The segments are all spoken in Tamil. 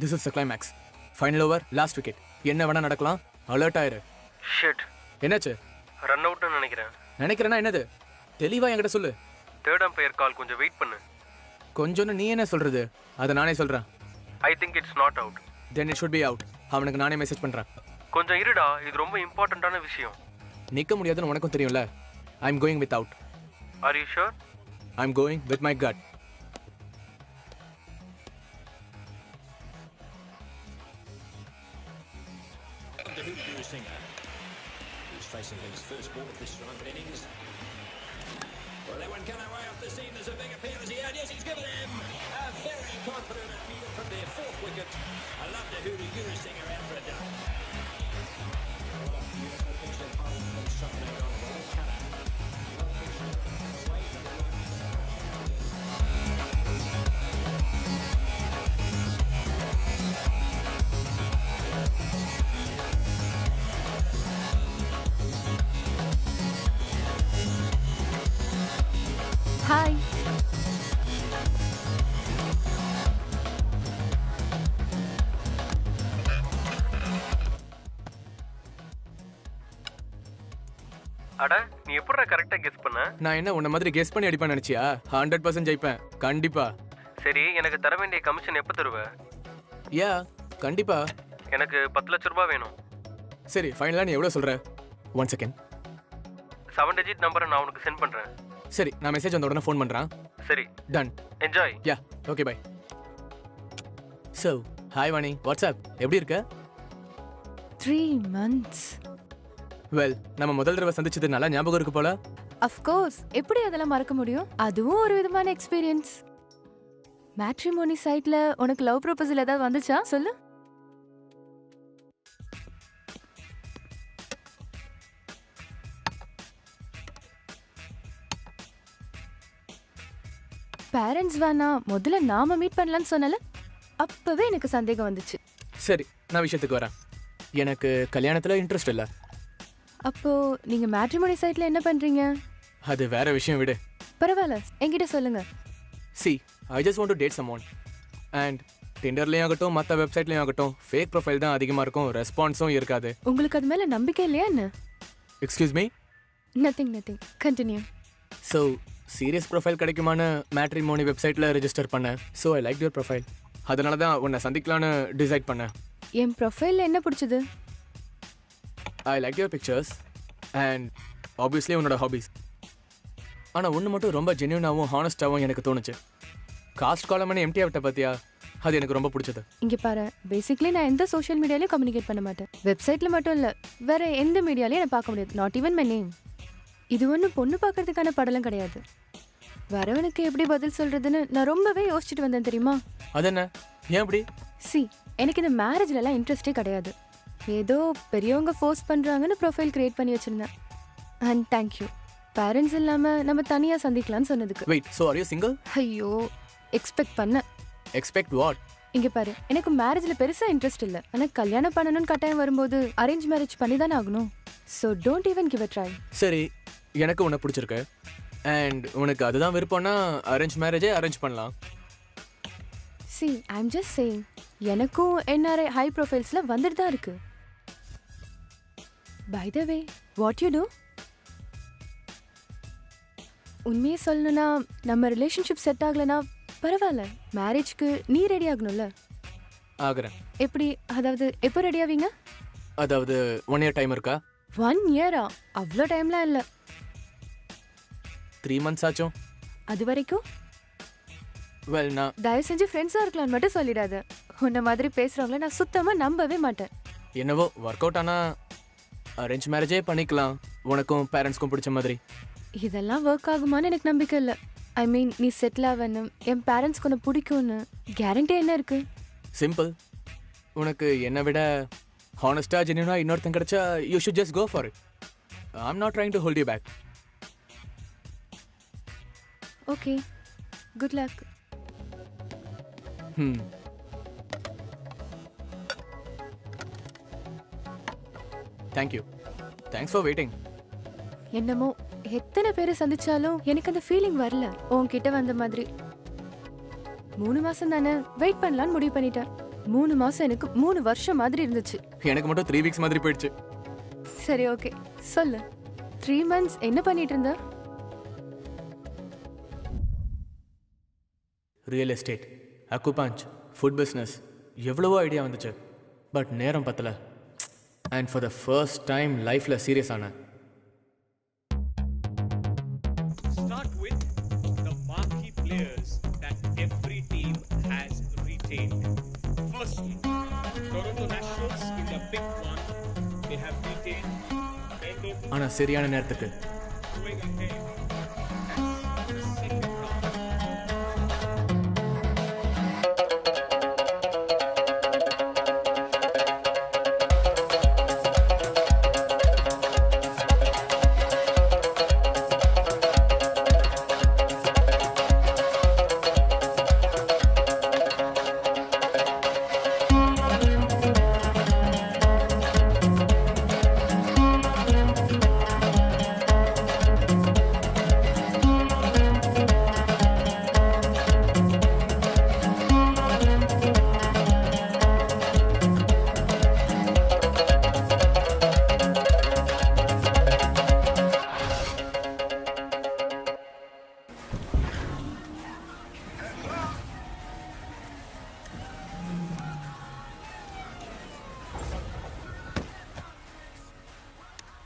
This is the climax. Final over, last wicket. என்ன வேணா நடக்கலாம், அலர்ட் ஆயிரு. ஷிட், என்னாச்சு? ரன் அவுட்னு நினைக்கிறேன். நினைக்கிறேன்னா என்னது? தெளிவா என்கிட்ட சொல்லு. தேர்ட் அம்பையர் கால், கொஞ்சம் வெயிட் பண்ணு. கொஞ்சம்னு நீ என்ன சொல்றது? அதை நானே சொல்றேன். I think it's not out. Then it should be out. அவனுக்கு நானே மெசேஜ் பண்றேன். கொஞ்சம் இருடா, இது ரொம்ப இம்பார்ட்டண்ட்டான விஷயம். நிற்க முடியாதுன்னு உனக்கும் தெரியும்ல. I am going with out. Are you sure? I am going with my cut. Facing his first ball of this round of innings. Well, that one come away off the seam. There's a big appeal as he had. Yes, he's given him a very confident appeal from their fourth wicket. I love the Hoodoo Gurusingha out for a duck. What a beautiful pitch that Holland from something on well cut. Hi. அட, நீ எப்படிடா கரெக்டாக கெஸ் பண்ண? நான் என்ன உன்ன மாதிரி கெஸ் பண்ணி அடிப்பேன் நினைச்சியா? 100% ஜெயிப்பேன் கண்டிப்பா. சரி, எனக்கு தர வேண்டிய கமிஷன் எப்போ தருவ? யா கண்டிப்பா. எனக்கு 10 லட்ச ரூபாய் வேணும். சரி, ஃபைனலாக நீ எவ்வளோ சொல்ற? 1 செகண்ட். 7 டிஜிட் நம்பரை நான் உனக்கு சென்ட் பண்ணுறேன். சரி, நான் மெசேஜ் வந்த உடனே ஃபோன் பண்ணுறேன். சரி, done. Enjoy. Yeah okay bye. So hi Vani, what's up எப்படி இருக்க? 3 months. வெல், நம்ம முதல் தடவை சந்திச்சது நல்லா ஞாபகம் இருக்கு போல. Of course. எப்படி அதெல்லாம் மறக்க முடியும்? அதுவும் ஒரு விதமான எக்ஸ்பீரியன்ஸ். மேட்ரிமோனி சைட்ல உனக்கு லவ் ப்ரொபோசல் ஏதாவது வந்துச்சா சொல்லு. பேரண்ட்ஸ் வேணா, முதல்ல நாம மீட் பண்ணலாம்னு சொன்னல, அப்பவே எனக்கு சந்தேகம் வந்துச்சு. சரி, நான் விஷயத்துக்கு வரேன். எனக்கு கல்யாணத்தில் இன்ட்ரெஸ்ட் இல்லை. அப்போ நீங்க மேட்ரிமோனி சைட்ல என்ன பண்றீங்க? அது வேற விஷயம் விடு. பரவாயில்ல, என்கிட்ட சொல்லுங்க. See, I just want to date someone. And டிண்டர்லேயும் ஆகட்டும், மற்ற வெப்சைட்லேயும் ஆகட்டும், ஃபேக் ப்ரொஃபைல் தான் அதிகமாக இருக்கும், ரெஸ்பான்ஸும் இருக்காது. உங்களுக்கு அது மேல நம்பிக்கை இல்லையா என்ன? Excuse me. Nothing continue. So serious profile கிடைக்குமான்னு மேட்ரிமோனி வெப்சைட்டில் ரெஜிஸ்டர் பண்ணேன். So I like your profile. அதனால தான் உன்னை சந்திக்கலான்னு டிசைட் பண்ணேன். என் ப்ரொஃபைலில் என்ன பிடிச்சது? ஐ like your pictures and obviously உன்னோட ஹாபீஸ். ஆனால் ஒன்று மட்டும் ரொம்ப ஜென்யூனாகவும் ஹானஸ்டாகவும் எனக்கு தோணுச்சு. காஸ்ட் காலம்னு எம்டிஆ விட்ட பார்த்தியா, அது எனக்கு ரொம்ப பிடிச்சது. இங்கே பாரு, பேசிக்லி நான் எந்த சோஷியல் மீடியாலையும் கம்யூனிகேட் பண்ண மாட்டேன். வெப்சைட்டில் மட்டும் இல்லை, வேற எந்த மீடியாலையும் என்னை பார்க்க முடியாது. Not even my name. இது ஒன்றும் பொண்ணு பார்க்கறதுக்கான படலம் கிடையாது. வரவனுக்கு எப்படி பதில் சொல்றதுன்னு நான் ரொம்பவே யோசிச்சுட்டு வந்தேன் தெரியுமா? அது என்ன, ஏன் அப்படி? சி, எனக்கு இந்த மேரேஜ்லலாம் இன்ட்ரெஸ்டே கிடையாது. ஏதோ பெரியவங்க ஃபோர்ஸ் பண்ணுறாங்கன்னு ப்ரொஃபைல் கிரியேட் பண்ணி வச்சிருந்தேன். அண்ட் தேங்க்யூ, பேரண்ட்ஸ் இல்லாமல் நம்ம தனியாக சந்திக்கலாம்னு சொன்னதுக்கு. Wait, so are you single? ஐயோ, எக்ஸ்பெக்ட் பண்ண. Expect what? இங்கே பாரு, எனக்கு மேரேஜில் பெருசாக இன்ட்ரெஸ்ட் இல்லை. ஆனால் கல்யாணம் பண்ணணும்னு கட்டாயம் வரும்போது அரேஞ்ச் மேரேஜ் பண்ணி தானே ஆகணும். So don't even give a try. சரி, எனக்கு உன்னை பிடிச்சிருக்கு அண்ட் உனக்கு அதுதான் விருப்பம்னா அரேஞ்ச் மேரேஜே அரேஞ்ச் பண்ணலாம். See, I am just saying, எனக்கும் என்ஆர்ஐ ஹை ப்ரொஃபைல்ஸில் வந்துட்டு தான் இருக்கு. By the way, what you do? உண்மையே சொல்லணும்னா, நம்ம ரிலேஷன்ஷிப் செட் ஆகலைன்னா பரவாயில்ல, மேரேஜ்க்கு நீ ரெடி ஆகணும்ல. ஆகிறேன். எப்படி? அதாவது எப்போ ரெடி ஆவீங்க? அதாவது 1 year டைம் இருக்கா? 1 year-ஆ? அவ்வளோ டைம்லாம் இல்லை. 3 months ஆச்சும். அது வரைக்கும் வெல், நான் தயவு செஞ்சு ஃப்ரெண்ட்ஸாக இருக்கலாம்னு மட்டும் சொல்லிடாத. உன்ன மாதிரி பேசுகிறவங்கள நான் சுத்தமாக நம்பவே மாட்டேன். என்னவோ ஒர்க் அவுட் ஆனால் அரேஞ்ச் மேரேஜே பண்ணிக்கலாம், உனக்கும் பேரண்ட்ஸ்க்கும் பிடிச்ச மாதிரி. இதெல்லாம் ஒர்க் ஆகுமான்னு எனக்கு நம்பிக்கை இல்லை. ஐ மீன், நீ செட்டில் ஆகணும், என் பேரண்ட்ஸ்க்கு உன்னை பிடிக்கும்னு கேரண்டி என்ன இருக்கு? சிம்பிள். உனக்கு என்னை விட ஹானஸ்டாக ஜென்யூனாக இன்னொருத்தன் கிடைச்சா you should just go for it. I am not trying to hold you back. Okay, good luck. Thank you. Thanks for waiting. என்னமோ எத்தனை பேரை சந்திச்சாலும் எனக்கு அந்த ஃபீலிங் வரல உன்கிட்ட வந்த மாதிரி. 3 மாசம் தானே, வெயிட் பண்ணலான்னு முடிவு பண்ணிட்டேன். 3 மாசம் எனக்கு 3 வருஷம் மாதிரி இருந்துச்சு. எனக்கு மட்டும் 3 வீக்ஸ் மாதிரி போயிடுச்சு. சரி ஓகே சொல்லு. 3 months என்ன பண்ணிட்டு இருந்த? ரியல் எஸ்டேட், அக்குபாஞ்ச், ஃபுட் பிஸ்னஸ், எவ்வளவோ ஐடியா வந்துச்சு. பட் நேரம் பத்தல. And for the first time லைஃப்பில் சீரியஸ் ஆனேன். Start with the marquee players that every team has retained. Firstly, Toronto Nationals in the big one, they have retained Brandon ஆனால் சரியான நேரத்துக்கு. going ahead. That's the second round.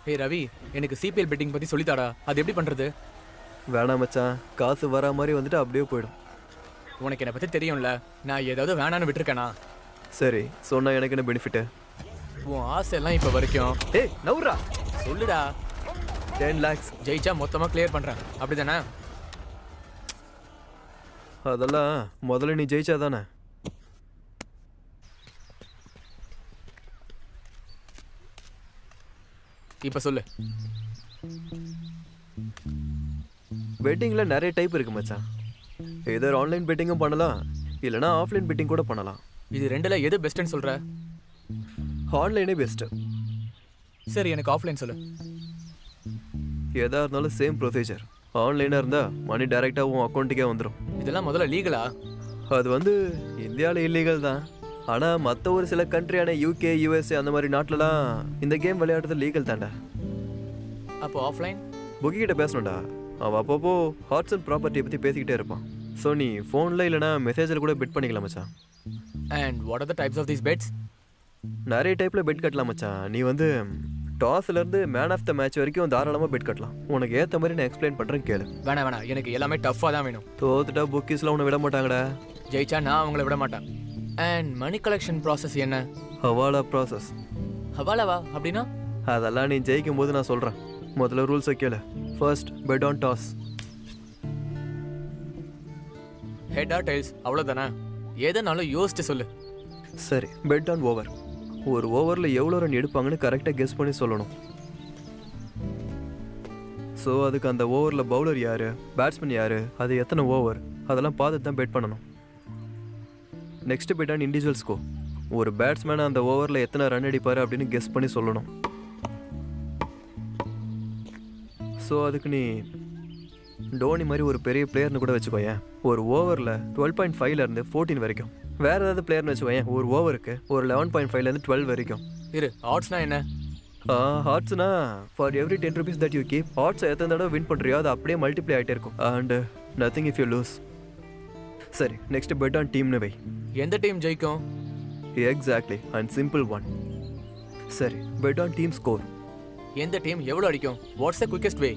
ஹே ரவி, எனக்கு சிபிஎல் பெட்டிங் பற்றி சொல்லித்தாடா. அது எப்படி பண்ணுறது? வேணாம் மச்சான், காசு வரா மாதிரி வந்துட்டு அப்படியே போயிடும். உனக்கு என்னை பற்றி தெரியும்ல, நான் ஏதாவது வேணான்னு விட்டுருக்கேனா? சரி சொன்னா எனக்கு என்ன பெனிஃபிட்டு? உன் ஆசையெல்லாம் இப்போ வரைக்கும். ஏய் நவுரா, சொல்லுடா. 10 lakhs. ஜெயிச்சா மொத்தமாக கிளியர் பண்ணுறேன், அப்படி தானே? அதெல்லாம் முதல்ல நீ ஜெயிச்சா தானே. இப்போ சொல்லு. பெட்டிங்கில் நிறைய டைப் இருக்கு மச்சான். எதர் ஆன்லைன் பெட்டிங்கும் பண்ணலாம், இல்லைனா ஆஃப்லைன் பெட்டிங் கூட பண்ணலாம். இது ரெண்டில் எது பெஸ்ட்டுன்னு சொல்கிற? ஆன்லைனே பெஸ்ட்டு. சரி, எனக்கு ஆஃப்லைன் சொல்லு. எதாக இருந்தாலும் சேம் ப்ரொசீஜர். ஆன்லைனாக இருந்தால் மணி டைரெக்டாக உன் அக்கௌண்ட்டுக்கே வந்துடும். இதெல்லாம் முதல்ல லீகலா? அது இந்தியாவில் இல்லீகல் தான். ஆனால் மற்ற ஒரு சில கண்ட்ரியான யூகே, யூஎஸ்ஏ அந்த மாதிரி நாட்டிலலாம் இந்த கேம் விளையாடுறது லீகல் தாண்டா. அப்போ ஆஃப்லைன்? புக்கி கிட்ட பேசணும்டா. அவன் அப்பப்போ ஹார்ட்ஸ் அண்ட் ப்ராப்பர்ட்டியை பற்றி பேசிக்கிட்டே இருப்பான். ஸோ நீ ஃபோனில் இல்லைனா மெசேஜில் கூட பெட் பண்ணிக்கலாம் மச்சான். And what are the types of these bets? நிறைய டைப்பில் பெட் கட்டலாம் மச்சான். நீ டாஸ்லேருந்து மேன் ஆஃப் த மேட்ச் வரைக்கும் தாராளமாக பெட் கட்டலாம். உனக்கு ஏற்ற மாதிரி நான் எக்ஸ்பிளைன் பண்ணுறேன் கேளு. வேணாம், எனக்கு எல்லாமே டஃப்பாக தான் வேணும். தோத்துட்டா புக்கீஸ்லாம் உன்னை விட மாட்டாங்கடா. ஜெயிச்சா நான் அவங்கள விட மாட்டேன். அண்ட் மணி கலெக்ஷன் ப்ராசஸ் என்ன? ஹவாலா ப்ராசஸ். ஹவாலாவா அப்படின்னா? அதெல்லாம் நீ ஜெயிக்கும் போது நான் சொல்கிறேன். முதல்ல ரூல்ஸை கேளு. First bet on toss. Head or tails, அவ்வளோதானே? எதனாலும் யோசிச்சு சொல்லு. சரி, பெட் ஆன் ஓவர். ஒரு ஓவரில் எவ்வளோ ரன் எடுப்பாங்கன்னு கரெக்டாக கெஸ் பண்ணி சொல்லணும். ஸோ அதுக்கு அந்த ஓவரில் பவுலர் யார், பேட்ஸ்மேன் யார், அது எத்தனை ஓவர், அதெல்லாம் பார்த்து தான் பெட் பண்ணணும். Next bet on individual score. ஒரு பேட்ஸ்மேனை அந்த ஓவரில் எத்தனை ரன் அடிப்பார் அப்படின்னு கெஸ் பண்ணி சொல்லணும். ஸோ அதுக்கு நீ டோனி மாதிரி ஒரு பெரிய பிளேயர்னு கூட வச்சுக்கோயேன். ஒரு ஓவரில் 12.5லேருந்து 14 வரைக்கும். வேறு ஏதாவது பிளேயர்னு வச்சுக்கோயேன், ஒரு ஓவருக்கு ஒரு 11.5லேருந்து 12 வரைக்கும். இரு, ஆட்ஸ்னா என்ன? ஹார்ட்ஸ்னா for every 10 rupees that you keep, hearts எத்தனை தடவை வின் பண்ணுறியோ அது அப்படியே மல்டிப்ளை ஆகிட்டே இருக்கும். And nothing if you lose. சரி, நெக்ஸ்ட் பெட் ஆன் டீம்னு வை. எந்த டீம் ஜெயிக்கும்? Exactly, and simple one. சரி, பெட் ஆன் டீம் ஸ்கோர். எந்த டீம் எவ்வளோ அடிக்கும்? What's the quickest way?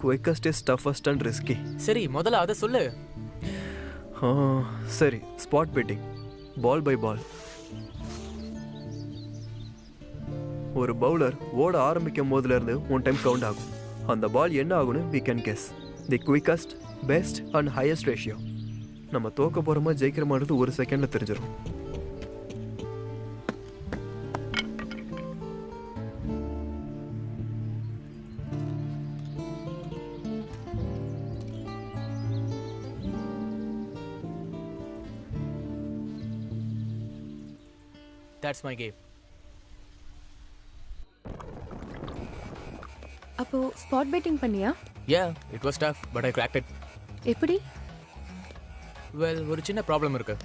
Quickest is toughest and risky. சரி, முதல்ல அதை சொல்லு. சரி, spot betting. Ball by ball. ஒரு பவுலர் ஓட ஆரம்பிக்கும் போதுலேருந்து 1 டைம் கவுண்ட் ஆகும். அந்த பால் என்ன ஆகும்னு we can guess. The quickest, best and highest ratio. நம்ம தோக்க போகிறோமா ஜெயிக்கிறோமான்றது 1 செகண்டில் தெரிஞ்சிடும். That's my game. அப்போ ஸ்பாட் பெட்டிங் பண்ணியா? Yeah, it was tough, but I cracked it. எப்படி? Well, ஒரு சின்ன ப்ராப்ளம் இருக்கு.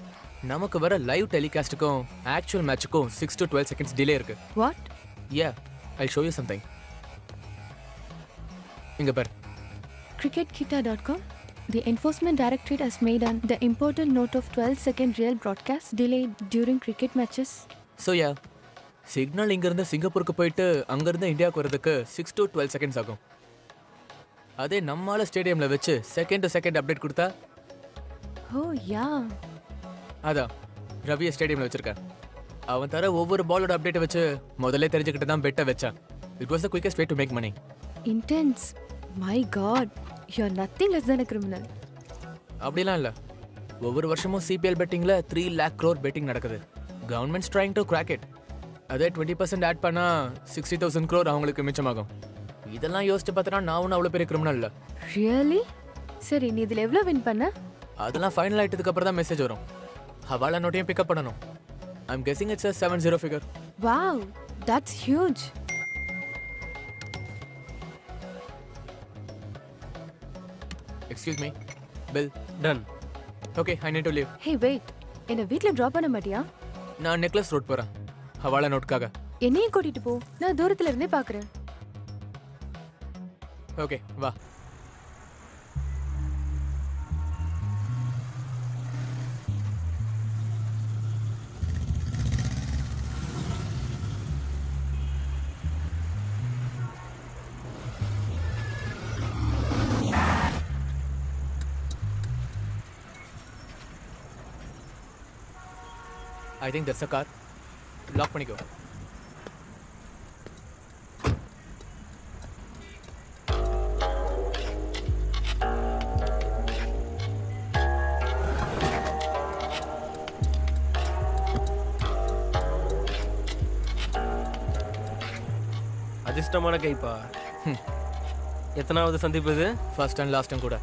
நமக்கு வர லைவ் டெலிகாஸ்ட்டுக்கும் ஆக்சுவல் மேட்சுக்கும் 6 to 12 seconds டிலே இருக்கு. What? Yeah, I'll show you something. இங்க பாரு. Cricketkita.com. The Enforcement Directorate has made an the important note of 12-second real broadcast delay during cricket matches. So yeah, signal இங்கிருந்து சிங்கப்பூருக்கு போயிட்டு அங்கிருந்து இந்தியாவுக்கு வரதுக்கு 6 to 12 seconds ஆகும். அதே நம்மால ஸ்டேடியமில் வச்சு செகண்ட் டு செகண்ட் அப்டேட் கொடுத்தா Oh yeah. அதான் ரவியை ஸ்டேடியமில் வச்சிருக்கேன். அவன் தர ஒவ்வொரு பாலோட அப்டேட்டை வச்சு முதல்ல தெரிஞ்சுக்கிட்டு தான் பெட்டை வச்சான். It was the quickest way to make money. Intense. My God. You're nothing less than a criminal. அப்படிலாம் இல்லை. ஒவ்வொரு வருஷமும் சிபிஎல் பெட்டிங்கில் 3 lakh crore பெட்டிங் நடக்குது. Governments trying to crack it. அதே 20% ஆட் பண்ணால் 60,000 crore அவங்களுக்கு மிச்சமாகும். இதெல்லாம் யோசிச்சு பார்த்தனா நான் ஒன்றும் அவ்வளோ பெரிய கிரிமினல் இல்லை. Really? சரி நீ இதில் எவ்வளோ வின் பண்ண? அதெல்லாம் ஃபைனல் ஆகிட்டதுக்கு அப்புறம் தான் மெசேஜ் வரும். ஹவாலா நோட்டையும் பிக்கப் பண்ணணும். I'm guessing it's a 7-0 figure. Wow. That's huge. Excuse me. Bill. Done. Okay, I need to leave. Hey wait. என்னை வீட்டில் ட்ராப் பண்ண மாட்டியா? நான் நெக்லஸ் ரோட் போகிறேன் ஹவாலா நோட்டுக்காக. என்னையும் கூட்டிட்டு போ. நான் தூரத்துல இருந்தே பார்க்குறேன். ஓகே வா. I think that's a car. Lock பண்ணிக்கோ. அதிர்ஷ்டமான கைப்பா. எத்தனாவது சந்திப்பு இது? ஃபர்ஸ்ட் அண்ட் லாஸ்ட் டைம் கூட.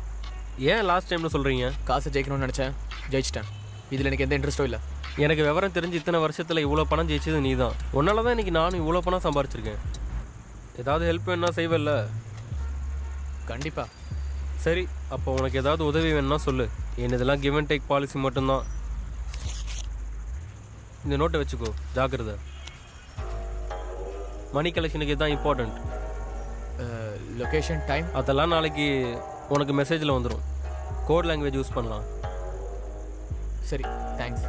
ஏன் லாஸ்ட் டைம்னு சொல்கிறீங்க? காசு ஜெயிக்கணும்னு நினச்சேன், ஜெயிச்சிட்டேன். இதில் எனக்கு எந்த இன்ட்ரெஸ்ட்டும் இல்லை. எனக்கு விவரம் தெரிஞ்சு இத்தனை வருஷத்தில் இவ்வளோ பணம் ஜெயிச்சது நீ தான். உன்னால தான் இன்றைக்கி நானும் இவ்வளோ பணம் சம்பாரிச்சிருக்கேன். ஏதாவது ஹெல்ப் வேணுன்னா செய்வல்ல? கண்டிப்பா. சரி, அப்போ உனக்கு ஏதாவது உதவி வேணும்னா சொல்லு. என்னதெல்லாம் கிவ் அண்ட் டேக் பாலிசி மட்டும்தான். இந்த நோட்டை வச்சுக்கோ, ஜாக்கிரதை. மணி கலெக்ஷனுக்கு இதுதான் இம்பார்ட்டண்ட். லொக்கேஷன், டைம் அதெல்லாம் நாளைக்கு உனக்கு மெசேஜில் வந்துடும். கோட் லாங்குவேஜ் யூஸ் பண்ணலாம். சரி, தேங்க்ஸ்.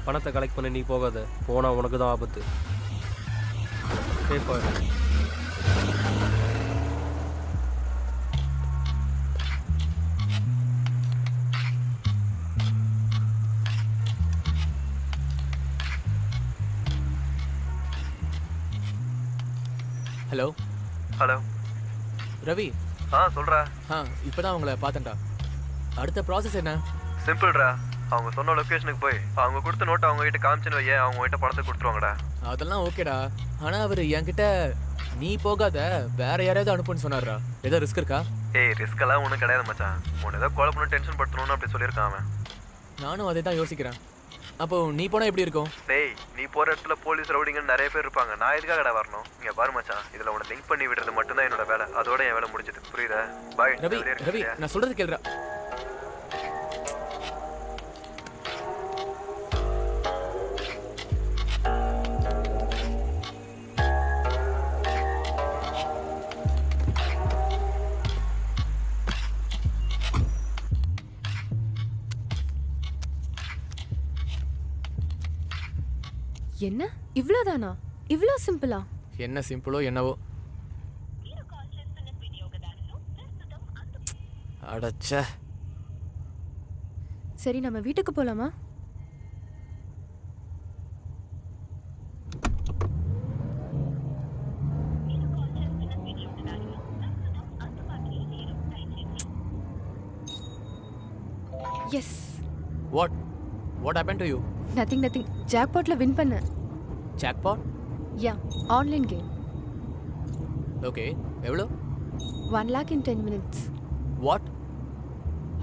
பணத்தை கலெக்ட் பண்ண நீ போகாத. போனால் உனக்கு தான் ஆபத்து. சேஃபாக. ஹலோ. ஹலோ ரவி. சொல்கிறா. இப்போ தான் உங்களை பார்த்தேன்டா. அடுத்த ப்ராசஸ் என்ன? சிம்பிள்ரா. அவங்க சொன்ன லொக்கேஷனுக்கு போய் அவங்க கொடுத்த நோட்டை அவங்க கிட்ட காமிச்சுன்னு வையே, அவங்க கிட்ட பணத்தை கொடுத்துருவாங்கடா. அதெல்லாம் ஓகேடா. ஆனால் அவர் என்கிட்ட நீ போகாத வேற யாரையாவது அனுப்புன்னு சொன்னார்ரா. ஏதோ ரிஸ்க் இருக்கா? ஏய், ரிஸ்கெல்லாம் ஒன்றும் கிடையாது மச்சான். உன்னை ஏதோ கொலை பண்ண டென்ஷன் படுத்தணும்னு அப்படி சொல்லியிருக்கான் அவன். நானும் அதை தான் யோசிக்கிறேன். அப்போ நீ போனால் எப்படி இருக்கும்? டேய், நீ போகிற இடத்துல போலீஸ் ரவுடிங்கன்னு நிறைய பேர் இருப்பாங்க. நான் எதுக்காகடா வரணும்? இங்கே பாரு மச்சான், இதில் உன்னை லிங்க் பண்ணி விடுறது மட்டும்தான் என்னோட வேலை. அதோட என் வேலை முடிஞ்சது. புரியுதா? பாய். ரவி, ரவி, நான் சொல்றது கேளுடா. என்ன இவ்வளோதானா? இவ்வளோ சிம்பிளா? என்ன சிம்பிளோ என்னவோ. அடச்சே. சரி நம்ம வீட்டுக்கு போலாமா? Yes. What happened to you? Nothing. ஜாக்பாட்ல வின் பண்ண. Jackpot? Yeah, online game. Okay, எவ்வளோ? 1 lakh in 10 minutes. வாட்?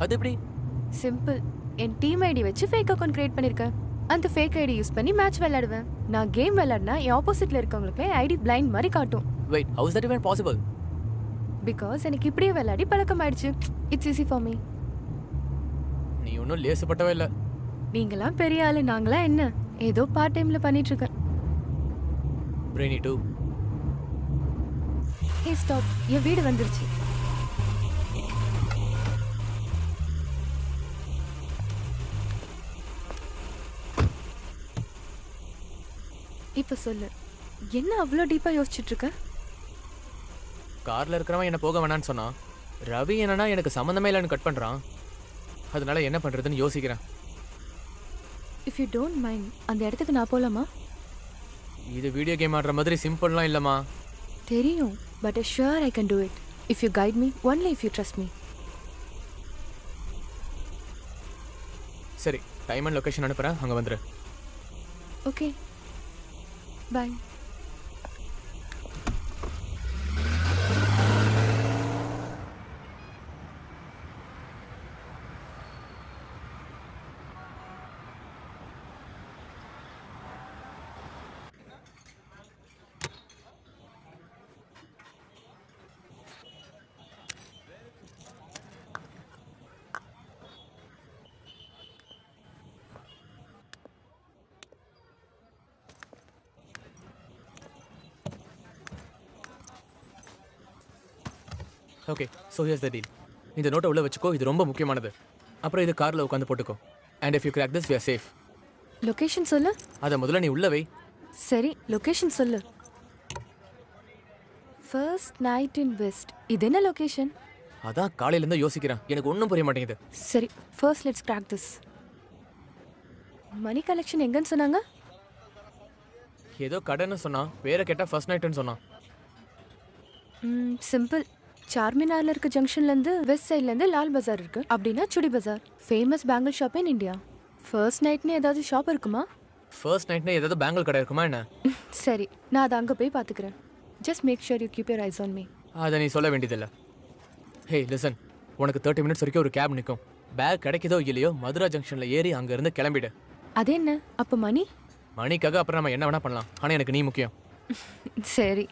அது எப்படி? சிம்பிள். என் டீம் ஐடி வச்சு ஃபேக் அக்கௌண்ட் கிரியேட் பண்ணியிருக்கேன். அந்த ஃபேக் ஐடி யூஸ் பண்ணி மேட்ச் விளையாடுவேன். நான் கேம் விளையாடினா என் ஆப்போசிட்ல இருக்கவங்களுக்கு ஐடி பிளைண்ட் மாதிரி காட்டும். Wait, how's that even possible? Because எனக்கு இப்படியே விளையாடி பழக்கமாயிடுச்சு. It's easy for me. நீ ஒன்றும் லேசுப்பட்டவே இல்லை. நீங்களாம் பெரிய ஆளு, நாங்களாம் என்ன ஏதோ பார்ட் டைம்ல பண்ணிட்டு இருக்கேன். Brainy too. ஹே ஸ்டாப், என் வீடு வந்துருச்சு. இப்ப சொல்லு, என்ன அவ்வளோ டீப்பா யோசிச்சுட்டு இருக்க? காரில் இருக்கிறவன் என்ன போக வேணான்னு சொன்னான். ரவி என்னன்னா எனக்கு சம்மந்தமே இல்லைன்னு கட் பண்ணுறான். அதனால என்ன பண்ணுறதுன்னு யோசிக்கிறேன். இஃப் யூ டோன்ட் மைண்ட், அந்த இடத்துக்கு நான் போலாமா? இது வீடியோ கேம் ஆடுற மாதிரி சிம்பிள்லாம் இல்லைம்மா. தெரியும், but sure I can do it if you guide me, only if you trust me. சரி, டைம் அண்ட் லொக்கேஷன் அனுப்புகிறேன், அங்கே வந்துடு. Okay, bye. Okay, so here's the deal. இந்த நோட்டை உள்ளே வச்சுக்கோ, இது ரொம்ப முக்கியமானது. அப்புறம் இது காரில் உட்காந்து போட்டுக்கோ. And if you crack this we are safe. Location சொல்லு. அதை முதல்ல நீ உள்ள வை. சரி, லொகேஷன் சொல்லு. First night in west. இது என்ன லொகேஷன்? அதான் காலையிலேருந்து யோசிக்கிறேன், எனக்கு ஒன்றும் புரிய மாட்டேங்குது. சரி, first let's crack this. Money collection எங்கன்னு சொன்னாங்க? ஏதோ கடைன்னு சொன்னான், பேரை கேட்டால் ஃபர்ஸ்ட் நைட்டுன்னு சொன்னான். சிம்பிள். சார்மினார்ல இருக்க ஜங்ஷன்லேருந்து வெஸ்ட் சைட்லேருந்து லால் பஜார் இருக்கு, அப்படின்னா Chudi Bazaar. Famous bangle shop in India. First நைட்னு ஏதாவது ஷாப் இருக்குமா? ஃபர்ஸ்ட் நைட்னா ஏதாவது பேங்கிள் கடை இருக்குமா என்ன? சரி, நான் அதை அங்கே போய் பார்த்துக்கிறேன். Just make sure you keep your eyes on me. அதை நீ சொல்ல வேண்டியதில்லை. ஹே லிசன், உனக்கு 30 மினிட்ஸ் வரைக்கும் ஒரு கேப் நிற்கும். பேக் கிடைக்குதோ இல்லையோ மதுரா ஜங்ஷனில் ஏறி அங்கேருந்து கிளம்பிடு. அது என்ன அப்போ மணி? மணிக்காக அப்புறம் நம்ம என்ன வேணால் பண்ணலாம், ஆனால் எனக்கு நீ முக்கியம். சரி.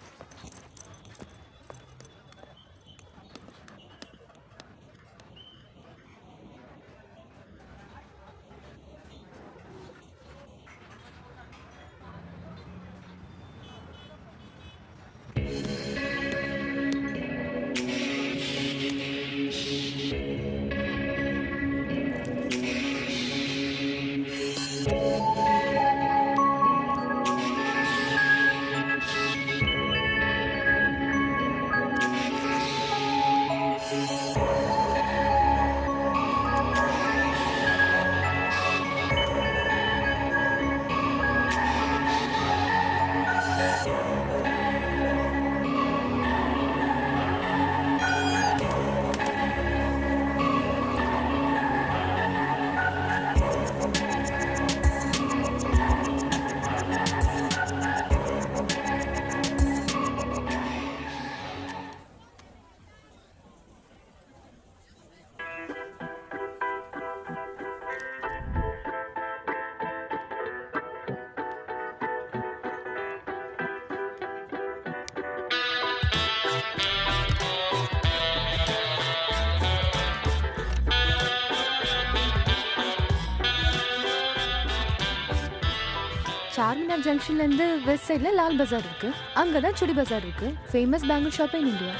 சார்மினார் ஜங்ஷன்லேருந்து வெஸ்ட் சைடில் லால் பஜார் இருக்கு, அங்கே தான் சுடி பஜார் இருக்கு. Famous bangle shop in India.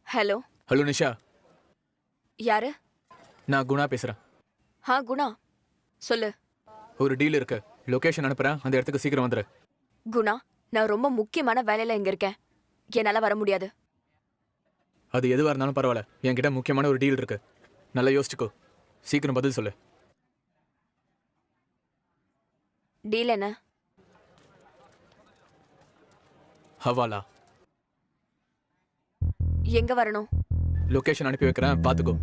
Hello hello Nisha, யாரு? நான் குணா பேசுகிறேன். குணா சொல்லு. ஒரு டீல் இருக்கு, லொகேஷன் அனுப்புகிறேன், அந்த இடத்துக்கு சீக்கிரம் வந்துடு. குணா, நான் ரொம்ப முக்கியமான வேலையில இங்க இருக்கேன், என்னால வர முடியாது. அது எதுவாக இருந்தாலும் பரவாயில்ல, என்கிட்ட முக்கியமான ஒரு டீல் இருக்கு. நல்லா யோசிச்சுக்கோ, சீக்கிரம் பதில் சொல்லு. டீல் என்ன? ஹவாலா. எங்க வரணும்? லொகேஷன் அனுப்பி வைக்கிறேன், பார்த்துக்கோ.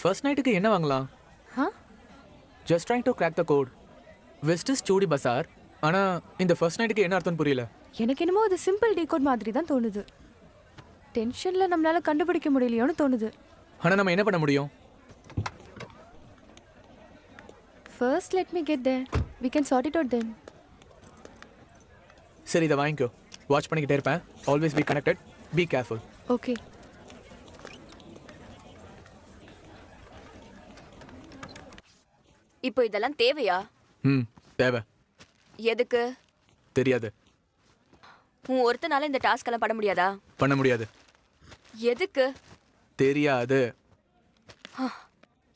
ஃபர்ஸ்ட் நைட்டுக்கு என்ன வாங்கலாம்? Just trying to crack the code. West is Chudi Bazaar. ஆனால் இந்த ஃபர்ஸ்ட் நைட்டுக்கு என்ன அர்த்தம் புரியல. எனக்கு என்னமோ அது சிம்பிள் டீகோட் மாதிரி தான் தோணுது. டென்ஷனில் நம்மளால கண்டுபிடிக்க முடியலையோன்னு தோணுது. ஆனால் நம்ம என்ன பண்ண முடியும்? First let me get there, we can sort it out then. சரி, இதை வாங்கிக்கோ. வாட்ச் பண்ணிக்கிட்டே இருப்பேன். Always be connected, be careful. Okay. இப்போ இதெல்லாம் தேவையா? தேவை. எதுக்கு? தெரியாது. உன் ஒருத்தனால இந்த டாஸ்க் எல்லாம் பண்ண முடியாதா? பண்ண முடியாது. எதுக்கு? தெரியாது.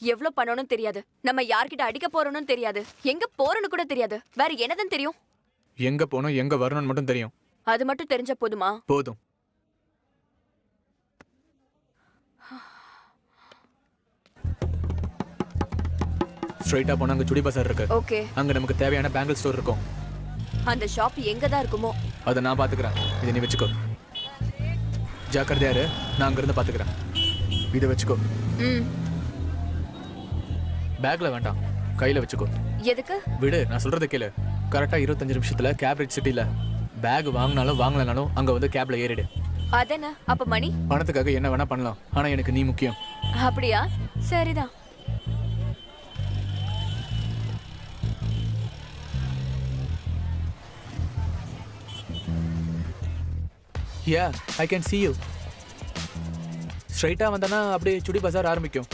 எவ்வளவு பண்ணணும்னு தெரியாது, நம்ம யார்கிட்ட அடிக்க போறோம்னு தெரியாது, எங்க போறோம்னு கூட தெரியாது. வேற என்னதான் தெரியும்? எங்க போனோம், எங்க வரணும்னு மட்டும் தெரியும். அது மட்டும் தெரிஞ்ச போதுமா? போதும். ஸ்ட்ரைட்டா போனா அங்க சுடி பசார் இருக்கு. ஓகே. அங்க நமக்கு தேவையான பேங்கிள் ஸ்டோர் இருக்கும். அந்த ஷாப் எங்க தான் இருக்குமோ? அதை நான் பாத்துக்கிறேன், இதை நீ வச்சுக்கோ. ஜாக்கிரதையா இரு, நான் அங்க இருந்து பாத்துக்கிறேன். இதை வச்சுக்கோ. பேக்ல வேண்டாம், கையில வச்சுக்கோ. எதுக்கு? விடு, நான் சொல்றதை கேளு. கரெக்டா 25 நிமிஷத்துல கேப்ரிட்ஜ் சிட்டில பேக் வாங்கினாலும் வாங்கலனாலும் அங்க வந்து கேப்ல ஏறிடு. அதென்ன? அப்ப மணி? பணத்துக்காக என்ன வேணா பண்ணலாம், ஆனா எனக்கு நீ முக்கியம். அப்படியா? சரிதான். Yeah, I can see you. ஸ்ட்ரைட்டா வந்தனா அப்படியே சுடி பஜார் ஆரம்பிக்கும்.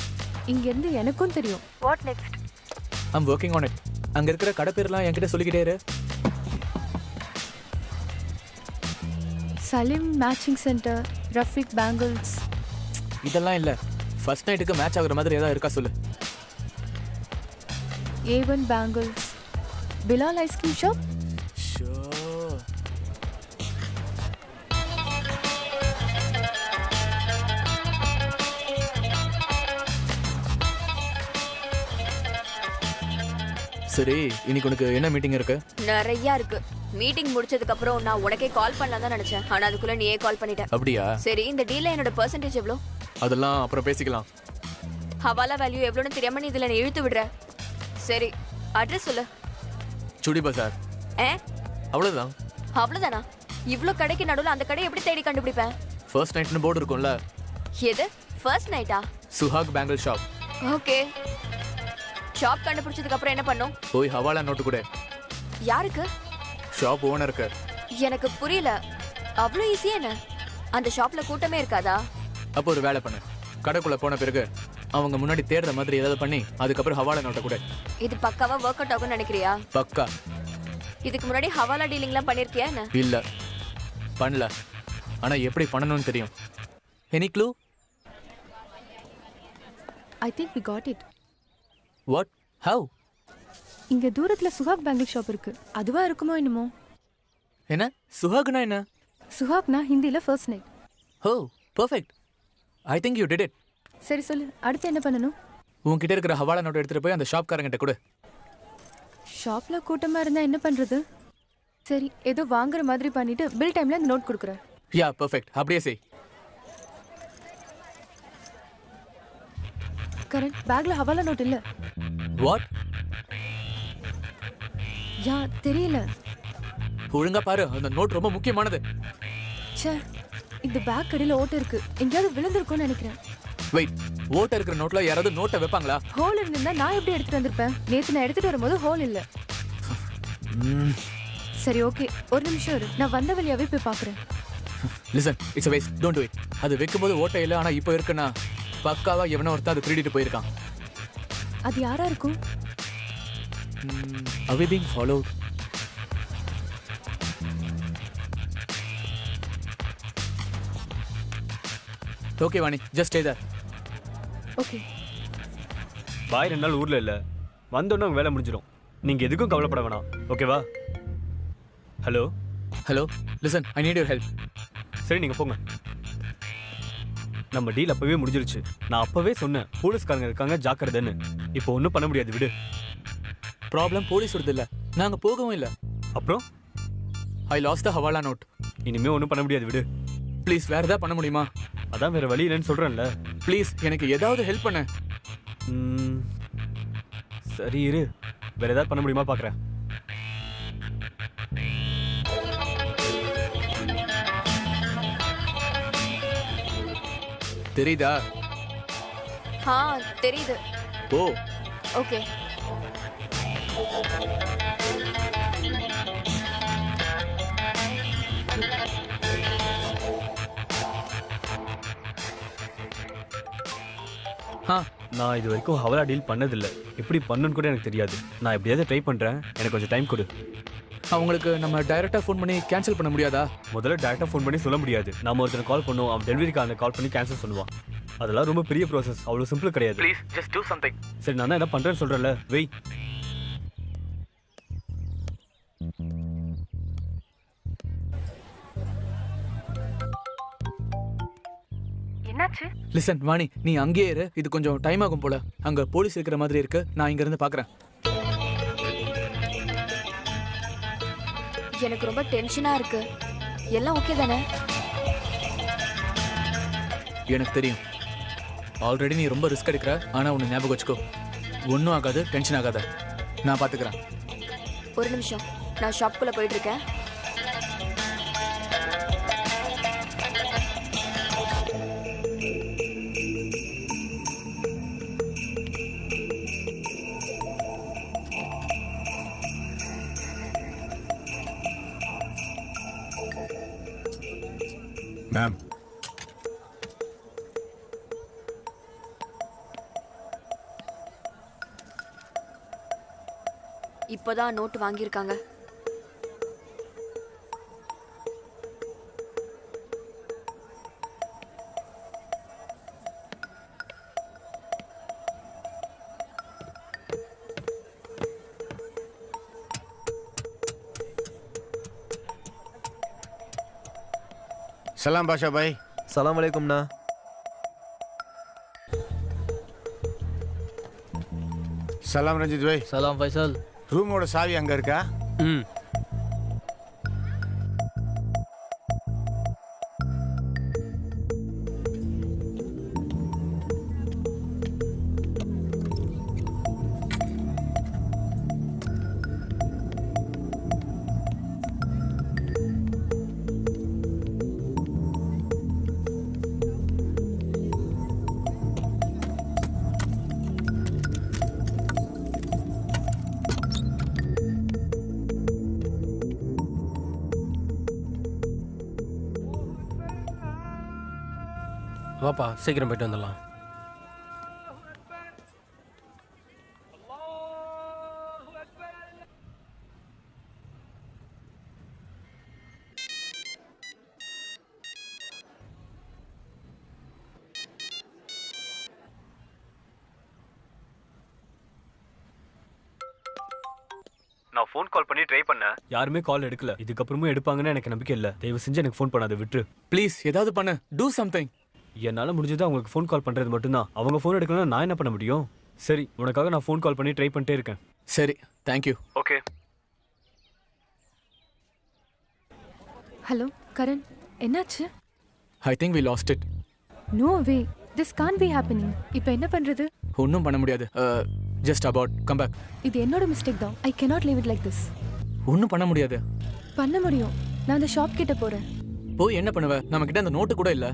இங்க இருந்து எனக்கும் தெரியும். What next? I'm working on it. அங்க இருக்கிற கடை பேர்லாம் என்கிட்ட சொல்லிக்கிட்டே இரு. Salim matching centre, Rafiq bangles. இதெல்லாம் இல்ல, ஃபர்ஸ்ட் நைட்டுக்கு மேட்ச் ஆகுற மாதிரி ஏதாவது இருக்கா சொல்லு. A1 bangles, Bilal ice cream shop. சரி, இன்னைக்கு உனக்கு என்ன மீட்டிங் இருக்கு? நிறைய இருக்கு. மீட்டிங் முடிச்சதுக்கு அப்புறம் நான் உனக்கே கால் பண்ணலாம் தான் நினைச்சேன், ஆனா அதுக்குள்ள நீயே கால் பண்ணிட்ட. அப்படியா? சரி, இந்த டீல்ல என்னோட பெர்சன்டேஜ் எவ்வளவு? அதெல்லாம் அப்புறம் பேசிக்கலாம். ஹவாலா வேல்யூ எவ்வளவுன்னு தெரியாம நீ இதுல இழுத்து விடுற. சரி, அட்ரஸ் சொல்லு. சுடி பஜார். அவ்வளவுதான். அவ்வளவுதானா? இவ்ளோ கடைக்கு நடுவுல அந்த கடை எப்படி தேடி கண்டுபிடிப்பேன்? ஃபர்ஸ்ட் நைட்னு போர்டு இருக்கும்ல. எது ஃபர்ஸ்ட் நைட்டா? Suhaag bangle shop. Okay. Shop கண்டுபிடிச்சதுக்கு அப்புறம் என்ன பண்ணும்? போய் ஹவாலா நோட்டு கொடு. யாருக்கு? ஷாப் ஓனருக்கு. எனக்கு புரியல, அவ்வளோ ஈஸியா என்ன? அந்த ஷாப்ல கூட்டமே இருக்காதா? அப்போ ஒரு வேலை பண்ணு, கடைக்குள்ள போன பிறகு அவங்க முன்னாடி தேடுற மாதிரி ஏதாவது பண்ணி அதுக்கப்புறம் ஹவாலா நோட்டை கொடு. இது பக்காவா ஒர்க் அவுட் ஆகும்னு நினைக்கிறியா? பக்கா. இதுக்கு முன்னாடி ஹவாலா டீலிங்லாம் பண்ணிருக்கியா என்ன? இல்ல, பண்ணல. ஆனா எப்படி பண்ணணும்னு தெரியும். Any clue? I think we got it. What? How? இங்க தூரத்துல சுஹாக் பேங்கிள் ஷாப் இருக்கு. அதுவா இருக்குமோ என்னமோ. என்ன சுஹாக்னா என்ன? சுஹாக்னா ஹிந்தில first night. Oh, perfect. I think you did it. சரி சொல்லு, அடுத்து என்ன பண்ணணும்? உன்கிட்ட இருக்கிற ஹவாலா நோட் எடுத்துட்டு போய் அந்த ஷாப்காரங்கிட்ட கொடு. ஷாப்ல கூட்டமா இருந்தா என்ன பண்றது? சரி, ஏதோ வாங்குற மாதிரி பண்ணிட்டு பில் டைம்ல இந்த நோட் கொடுக்குறேன். யா, பெர்ஃபெக்ட். அப்படியே செய். கரெக்ட், பேக்ல ஹவாலா நோட் இல்ல. வாட்? யா, தெரியல. ஒழுங்கா பாரு, அந்த நோட் ரொம்ப முக்கியமானது. ச்சே, இந்த பேக் கடையில ஓட்டை இருக்கு, எங்கேயாவது விழுந்திருக்கும்னு நினைக்கிறேன். வெயிட், ஓட்டை இருக்கிற நோட்ல யாராவது நோட்டை வைப்பாங்களா? ஹோல் இருந்தா நான் எப்படி எடுத்துட்டு வந்திருப்பேன்? நேத்து நான் எடுத்துட்டு வரும்போது ஹோல் இல்ல. சரி, ஓகே, ஒரு நிமிஷம் இரு, நான் வந்த வழியாவே போய் பாக்குறேன். Listen, it's a waste, don't do it. அது வைக்கும்போது ஓட்டை இல்லை, ஆனா இப்போ இருக்குன்னா பக்காவா எவனோ ஒருத்தர் அதை திருடிட்டு போயிருக்கான். அது யாரா இருக்கும்? Are we being followed? Okay, Vani, just stay there. Okay. Bye 2 நாள் ஊரில் இல்லை, வந்தோன்னே உங்கள் வேலை முடிஞ்சிடும். நீங்கள் எதுக்கும் கவலைப்பட வேணாம், ஓகேவா? Hello Hello, listen, I need your help. சரி நீங்கள் போங்க. நம்ம டீல் அப்போவே முடிஞ்சிருச்சு. நான் அப்போவே சொன்னேன் போலீஸ்காரங்க இருக்காங்க ஜாக்கிரதைன்னு. இப்போ ஒன்றும் பண்ண முடியாது, விடு. ப்ராப்ளம் போலீஸ் வருது இல்லை, நாங்கள் போகவும் இல்லை. அப்புறம் ஐ லாஸ்ட் த ஹவாலா நோட். இனிமேல் ஒன்றும் பண்ண முடியாது, விடு. ப்ளீஸ் வேறு ஏதாவது பண்ண முடியுமா? அதான் வேறு வழி இல்லைன்னு சொல்கிறேன்ல. ப்ளீஸ் எனக்கு ஏதாவது ஹெல்ப் பண்ணு. சரி இரு, வேறு ஏதாவது பண்ண முடியுமா பார்க்குறேன். தெரியுதா? தெரியுது. ஓ, ஓகே. நான் இது வரைக்கும் ஹவலா டீல் பண்ணதில்லை, எப்படி பண்ணணும்னு கூட எனக்கு தெரியாது. நான் எப்படியாவது ட்ரை பண்ணுறேன், எனக்கு கொஞ்சம் டைம் கொடு. அவங்களுக்கு நம்ம டைரெக்டாக ஃபோன் பண்ணி கேன்சல் பண்ண முடியாதா? முதல்ல டேரெக்டாக ஃபோன் பண்ணி சொல்ல முடியாது. நம்ம ஒருத்தர் கால் பண்ணுவோம், அவன் டெலிவரிக்கு அந்த கால் பண்ணி கேன்சல் பண்ணுவான். அதெல்லாம் ரொம்ப பெரிய ப்ராசஸ், அவ்வளோ சிம்பிள் கிடையாது. Please just do something. சரி நான் தான் என்ன பண்ணுறேன்னு சொல்கிறேன்ல, வெய். என்னாச்சு? லிசன் வாணி, நீ அங்கேயே இரு, இது கொஞ்சம் டைம் ஆகும் போல. அங்க போலீஸ் இருக்கிற மாதிரி இருக்கு, நான் இங்க இருந்து பாக்குறேன். எனக்கு ரொம்ப டென்ஷனா இருக்கு. எல்லாம் ஓகே தானே? எனக்கு தெரியும் ஆல்ரெடி நீ ரொம்ப ரிஸ்க் எடுக்கிற. ஆனா உன்னை ஞாபகம் வச்சுக்கோ, ஒன்றும் ஆகாது, டென்ஷன் ஆகாத, நான் பாத்துக்கிறேன். ஒரு நிமிஷம், நான் ஷாப்குள்ள போயிட்டு இருக்கேன். மேம், இப்போதான் நோட்டு வாங்கியிருக்காங்க. சலாம் பாஷா பாய். சலாம் அலைக்கும்ண்ணா. சலாம் ரஞ்சித் பாய். சலாம் ஃபைசல். ரூமோட சாவி அங்கே இருக்கா? வாப்பா, சீக்கிரம் போயிட்டு வந்துடலாம். நான் ஃபோன் கால் பண்ணி ட்ரை பண்ணேன், யாருமே கால் எடுக்கல. இதுக்கப்புறமும் எடுப்பாங்கன்னு எனக்கு நம்பிக்கை இல்லை. தயவு செஞ்சு எனக்கு ஃபோன் பண்ணாத, விட்டுரு. ப்ளீஸ் ஏதாவது பண்ணு, டூ சம்திங். என்னால் முடிஞ்சது அவங்களுக்கு ஃபோன் கால் பண்ணுறது மட்டும்தான். அவங்க ஃபோன் எடுக்கலன்னா நான் என்ன பண்ண முடியும்? சரி, உனக்காக நான் ஃபோன் கால் பண்ணி ட்ரை பண்ணிட்டே இருக்கேன். சரி, தேங்க்யூ. ஓகே. ஹலோ கரண், என்னாச்சு? I think we lost it. No way, this can't be happening. இப்போ என்ன பண்றது? ஒன்றும் பண்ண முடியாது. Just about come back. இது என்னோட மிஸ்டேக் தான். I cannot leave it like this. ஒன்றும் பண்ண முடியாது. பண்ண முடியும். நான் அந்த ஷாப் கிட்ட போறேன். போய் என்ன பண்ணுவ? நம்ம கிட்ட அந்த நோட்டு கூட இல்ல.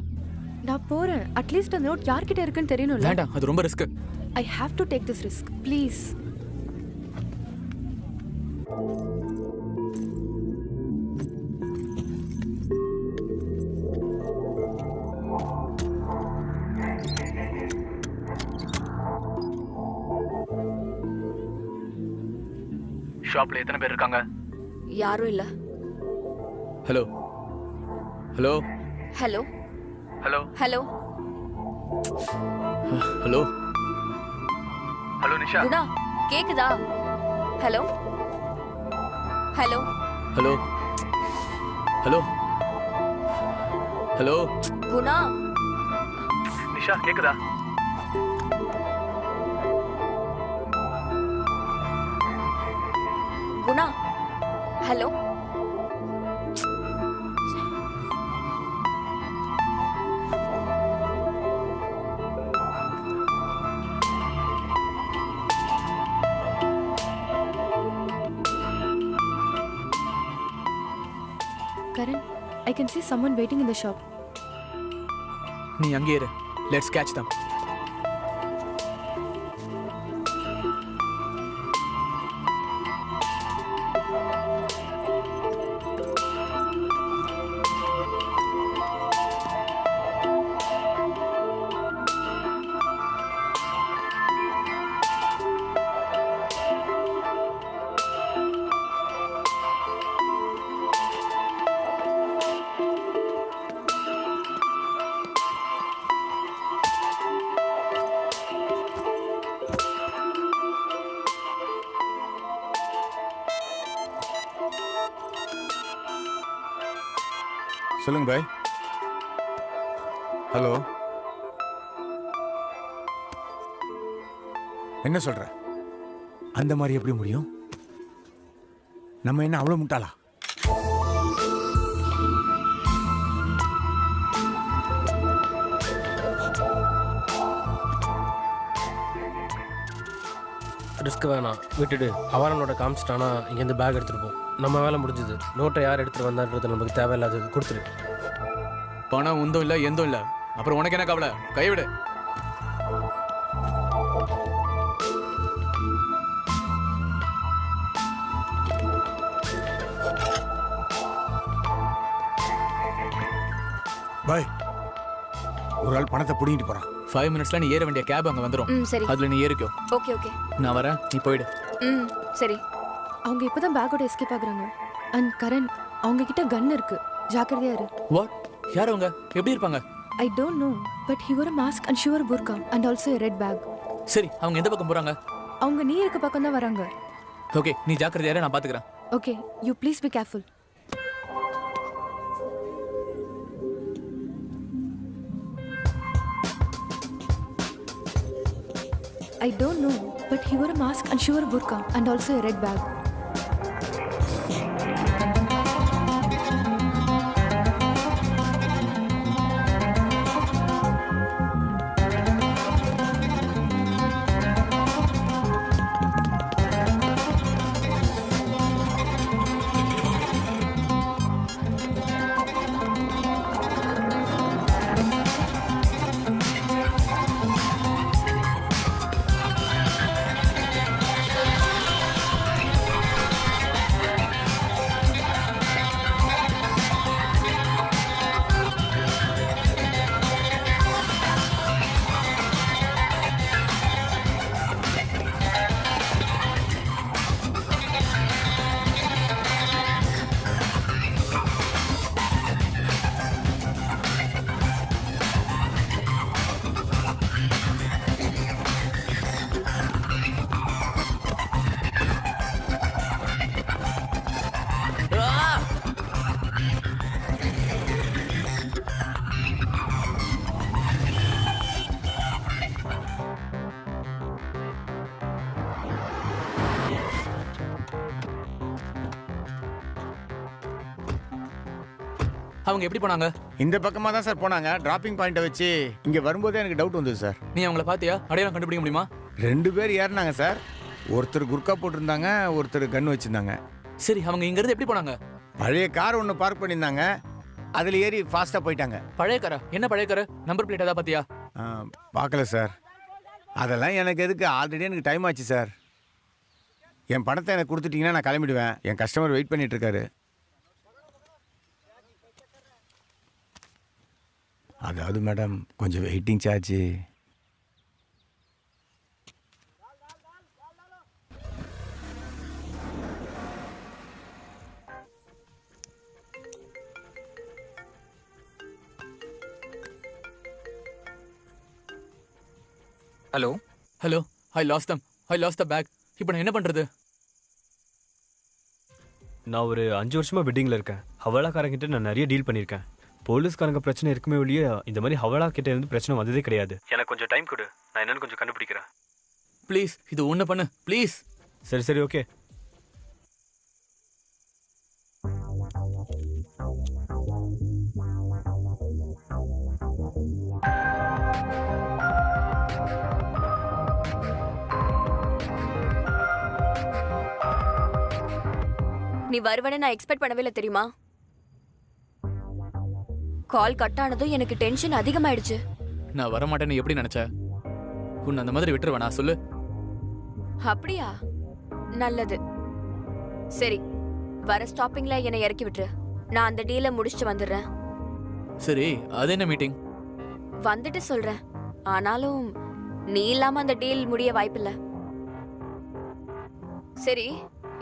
நான் போறேன். அட்லீஸ்ட் அந்த நோட் யார்கிட்ட இருக்குன்னு தெரியணும்ல. வேண்டாம், அது ரொம்ப risk. I have to take this risk please. ஷாப்ல எத்தனை பேர் இருக்காங்க? யாரும் இல்ல. Hello hello hello hello hello hello hello Nisha. Guna கேக்குதா? Hello hello hello hello hello Guna Nisha கேக்குதா? Guna hello Karan, I can see someone waiting in the shop. நீ அங்கே இரு. லெட்ஸ் கேட்ச் தம். சொல்லுங்க பாய். ஹலோ, என்ன சொல்ற? அந்த மாதிரி எப்படி முடியும்? நம்ம என்ன அவ்வளோ முட்டாளா? ரிஸ்க் வேணாம், விட்டுடு. அவன் நம்மளோட காமிச்சிட்டானா இங்கேருந்து பேக் எடுத்துகிட்டு போ. நம்ம வேலை முடிஞ்சுது. நோட்டை யார் எடுத்துகிட்டு வந்தான்றது நமக்கு தேவையில்லாதது. கொடுத்துரு. பணம் உந்தும் இல்லை எந்தும் இல்லை. அப்புறம் உனக்கு என்ன கவலை? கைவிடு. பாய், ஒரு ஆள் பணத்தை பிடிங்கிட்டு போறான். 5 மினிட்ஸ்ல நீ ஏற வேண்டிய கேப் அங்க வந்துரும். சரி. அதுல நீ ஏறிக்கோ. Okay okay. நான் வரேன், நீ போயிடு. சரி. அவங்க இப்பதான் பேக்கோட எஸ்கேப் ஆகுறாங்க. அண்ட் கரண், அவங்க கிட்ட கன் இருக்கு. ஜாக்கிரதையா இரு. வாட்? யார் அவங்க? எப்படி இருப்பாங்க? I don't know, but he wore a mask and she wore a burqa and also a red bag. சரி, அவங்க எந்த பக்கம் போறாங்க? அவங்க நீ இருக்க பக்கம் தான் வராங்க. ஓகே, நீ ஜாக்கிரதையா இரு, நான் பாத்துக்கறேன். Okay, you please be careful. I don't know, but he wore a mask and she wore a burqa and also a red bag. அவங்க எப்படி போனாங்க? இந்த பக்கமா தான் சார் போனாங்க. டிராப்பிங் பாயிண்ட்டை வச்சு இங்க வரும்போதே எனக்கு டவுட் வந்தது சார். நீ அவங்கள பாத்தியா? அடையாளம் கண்டுபிடிக்க முடியுமா? 2 பேர் ஏறினாங்க சார். ஒருத்தர் குர்கா போட்டிருந்தாங்க, ஒருத்தர் கன் வச்சிருந்தாங்க. சரி, அவங்க இங்க இருந்து எப்படி போனாங்க? பழைய கார் ஒன்று பார்க் பண்ணியிருந்தாங்க, அதில் ஏறி ஃபாஸ்ட்டாக போயிட்டாங்க. பழைய காரா? என்ன பழைய காரு? நம்பர் பிளேட் ஏதாவது பாத்தியா? பார்க்கல சார். அதெல்லாம் எனக்கு எதுக்கு? ஆல்ரெடி எனக்கு டைம் ஆச்சு சார். என் பணத்தை எனக்கு கொடுத்துட்டீங்கன்னா நான் கிளம்பிடுவேன். என் கஸ்டமர் வெயிட் பண்ணிட்டு இருக்காரு. அதாவது மேடம், கொஞ்சம் waiting charge. Hello hello, I lost the bag. இப்போ நான் என்ன பண்றது? நான் ஒரு 5 வருஷமா வெட்டிங்கில் இருக்கேன். ஹவாலாக்காரங்கிட்ட நான் நிறைய டீல் பண்ணியிருக்கேன். போலீஸ்காரங்க பிரச்சனை இருக்குமே ஒழிய இந்த மாதிரி ஹவாலா கிட்ட இருந்து பிரச்சனை வந்ததே கிடையாது. எனக்கு கொஞ்சம் டைம் கொடு, நான் என்னன்னு கொஞ்சம் கண்டுபிடிக்கிறேன். ப்ளீஸ் இது ஒன்று பண்ணு ப்ளீஸ். சரி சரி ஓகே. நீ வருவனே நான் எக்ஸ்பெக்ட் பண்ணவே இல்லை தெரியுமா? கால் கட் ஆனதும் எனக்கு டென்ஷன் அதிகமாயிடுச்சு. நான் வரமாட்டேன்னு எப்படி நினைச்ச? உன்னை அந்த மாதிரி விட்டுருவேனா சொல்லு? அப்படியா? நல்லது. சரி, வர ஸ்டாப்பிங்ல என்னை இறக்கி விட்டுரு. நான் அந்த டீலை முடிச்சுட்டு வந்துடுறேன். சரி, அது என்ன மீட்டிங்? வந்துட்டு சொல்றேன். ஆனாலும் நீ இல்லாம அந்த டீல் முடிய வாய்ப்பில்லை. சரி,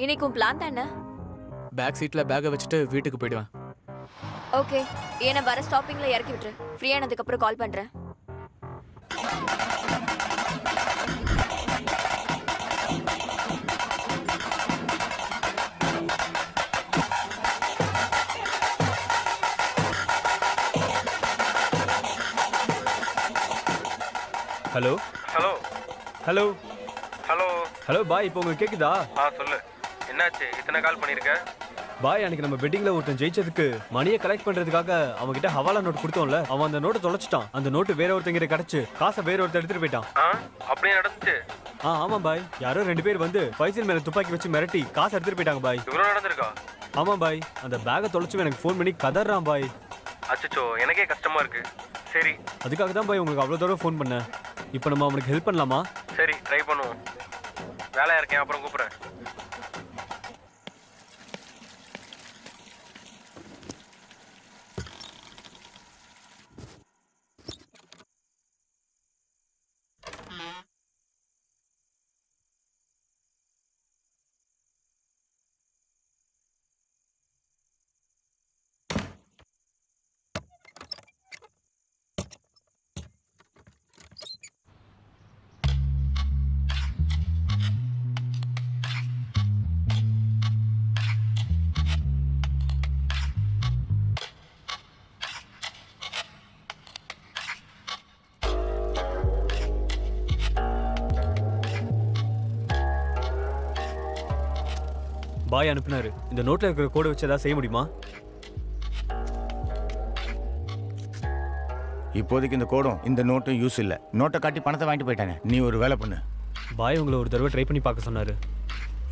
இன்னைக்கு உன் பிளான் தான் என்ன? பேக் சீட்ல பேக்கை வச்சுட்டு வீட்டுக்கு போயிடுவேன். ஓகே, என்னை வர ஸ்டாப்பிங்ல இறக்கி விட்டுரு. ஃப்ரீ ஆனதுக்கு அப்புறம் கால் பண்றேன். Hello hello hello hello hello bye, இப்போ உங்களுக்கு கேட்குதா? சொல்லு, என்னாச்சு? இத்தனை கால் பண்ணியிருக்க? பாய், அன்னைக்கு நம்ம வெட்டிங்ல ஒருத்தன் ஜெயிச்சதுக்கு மணியை கலெக்ட் பண்றதுக்காக அவன்கிட்ட ஹவாலா நோட் கொடுத்தோம்ல, அவன் அந்த நோட்டை தொலைச்சிட்டான். அந்த நோட்டு வேற ஒருத்தங்கிட்ட கிடைச்சு காசை வேற ஒருத்தர் எடுத்துட்டு போயிட்டான். அப்படியே நடந்துச்சு? ஆமா பாய், யாரோ 2 பேர் வந்து ஃபைசல் மேல துப்பாக்கி வச்சு மிரட்டி காசை எடுத்துட்டு போயிட்டாங்க பாய். இவ்வளோ நடந்திருக்கா? ஆமா பாய், அந்த பேக்கை தொலைச்சு எனக்கு ஃபோன் பண்ணி கதறான் பாய். அச்சோ, எனக்கே கஷ்டமா இருக்கு. சரி, அதுக்காக தான் பாய் உங்களுக்கு அவ்வளோ தூரம் ஃபோன் பண்ணேன். இப்போ நம்ம அவனுக்கு ஹெல்ப் பண்ணலாமா? சரி ட்ரை பண்ணுவோம். வேலையா இருக்கேன், அப்புறம் கூப்பிட்றேன். பாய் அனுப்புனாரு. இந்த நோட்ல இருக்கிற கோடை வச்சு ஏதாவது செய்ய முடியுமா? இப்போதைக்கு இந்த கோடும் இந்த நோட்டும் யூஸ் இல்லை. நோட்டை காட்டி பணத்தை வாங்கிட்டு போயிட்டாங்க. நீ ஒரு வேலை பண்ணு. பாய் உங்களை ஒரு தடவை ட்ரை பண்ணி பார்க்க சொன்னாரு.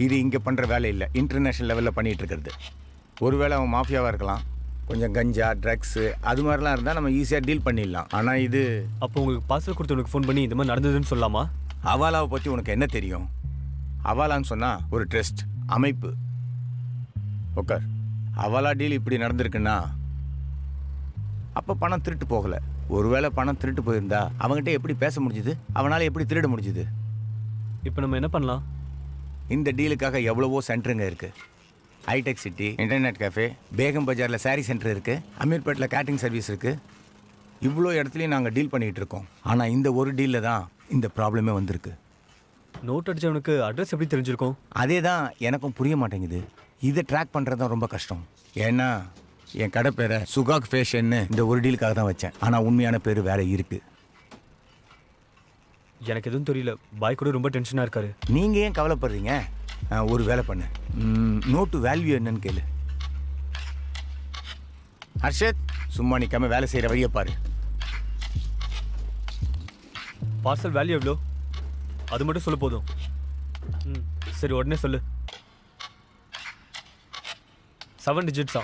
இது இங்கே பண்ணுற வேலை இல்லை, இன்டர்நேஷ்னல் லெவலில் பண்ணிகிட்டு இருக்கிறது. ஒருவேளை அவன் மாஃபியாவாக இருக்கலாம். கொஞ்சம் கஞ்சா ட்ரக்ஸு அது மாதிரிலாம் இருந்தால் நம்ம ஈஸியாக டீல் பண்ணிடலாம். ஆனால் இது... அப்போ உங்களுக்கு பார்சல் கொடுத்தவனுக்கு ஃபோன் பண்ணி இந்த மாதிரி நடந்ததுன்னு சொல்லலாமா? அவாலாவை பற்றி உனக்கு என்ன தெரியும்? அவாலான்னு சொன்னால் ஒரு ட்ரஸ்ட் அமைப்பு. ஓகே, அவாலா டீல் இப்படி நடந்திருக்குன்னா அப்போ பணம் திருட்டு போகலை. ஒருவேளை பணம் திருட்டு போயிருந்தா அவங்ககிட்ட எப்படி பேச முடிஞ்சுது? அவனால் எப்படி திருட முடிஞ்சுது? இப்போ நம்ம என்ன பண்ணலாம்? இந்த டீலுக்காக எவ்வளவோ சென்டருங்க இருக்குது. ஹைடெக் சிட்டி, இன்டர்நெட் கேஃபே, பேகம் பஜாரில் சாரி சென்டர் இருக்குது, அமீர்பேட்டில் கேட்டரிங் சர்வீஸ் இருக்குது. இவ்வளோ இடத்துலையும் நாங்கள் டீல் பண்ணிகிட்டு இருக்கோம். ஆனால் இந்த ஒரு டீலில் தான் இந்த ப்ராப்ளமே வந்திருக்கு. நோட் அடிச்சவனுக்கு அட்ரஸ் எப்படி தெரிஞ்சிருக்கும்? அதே தான் எனக்கும் புரிய மாட்டேங்குது. இதை ட்ராக் பண்ணுறது தான் ரொம்ப கஷ்டம். ஏன்னா என் கடை பேரை சுகாக் ஃபேஷன்னு இந்த ஒரு டீலுக்காக தான் வச்சேன். ஆனால் உண்மையான பேர் வேற இருக்குது. எனக்கு எதுவும் தெரியல. பாய் கூட ரொம்ப டென்ஷனாக இருக்காரு. நீங்கள் ஏன் கவலைப்படுறீங்க? ஒரு வேலை பண்ணு, நோட்டு வேல்யூ என்னன்னு கேளு. ஹர்ஷத், சும்மா நிற்காம வேலை செய்கிற வழியை பாரு. பார்சல் வேல்யூ எவ்வளோ அது மட்டும் சொல்ல போதும். சரி உடனே சொல்லு. 7 டிஜிட்ஸா?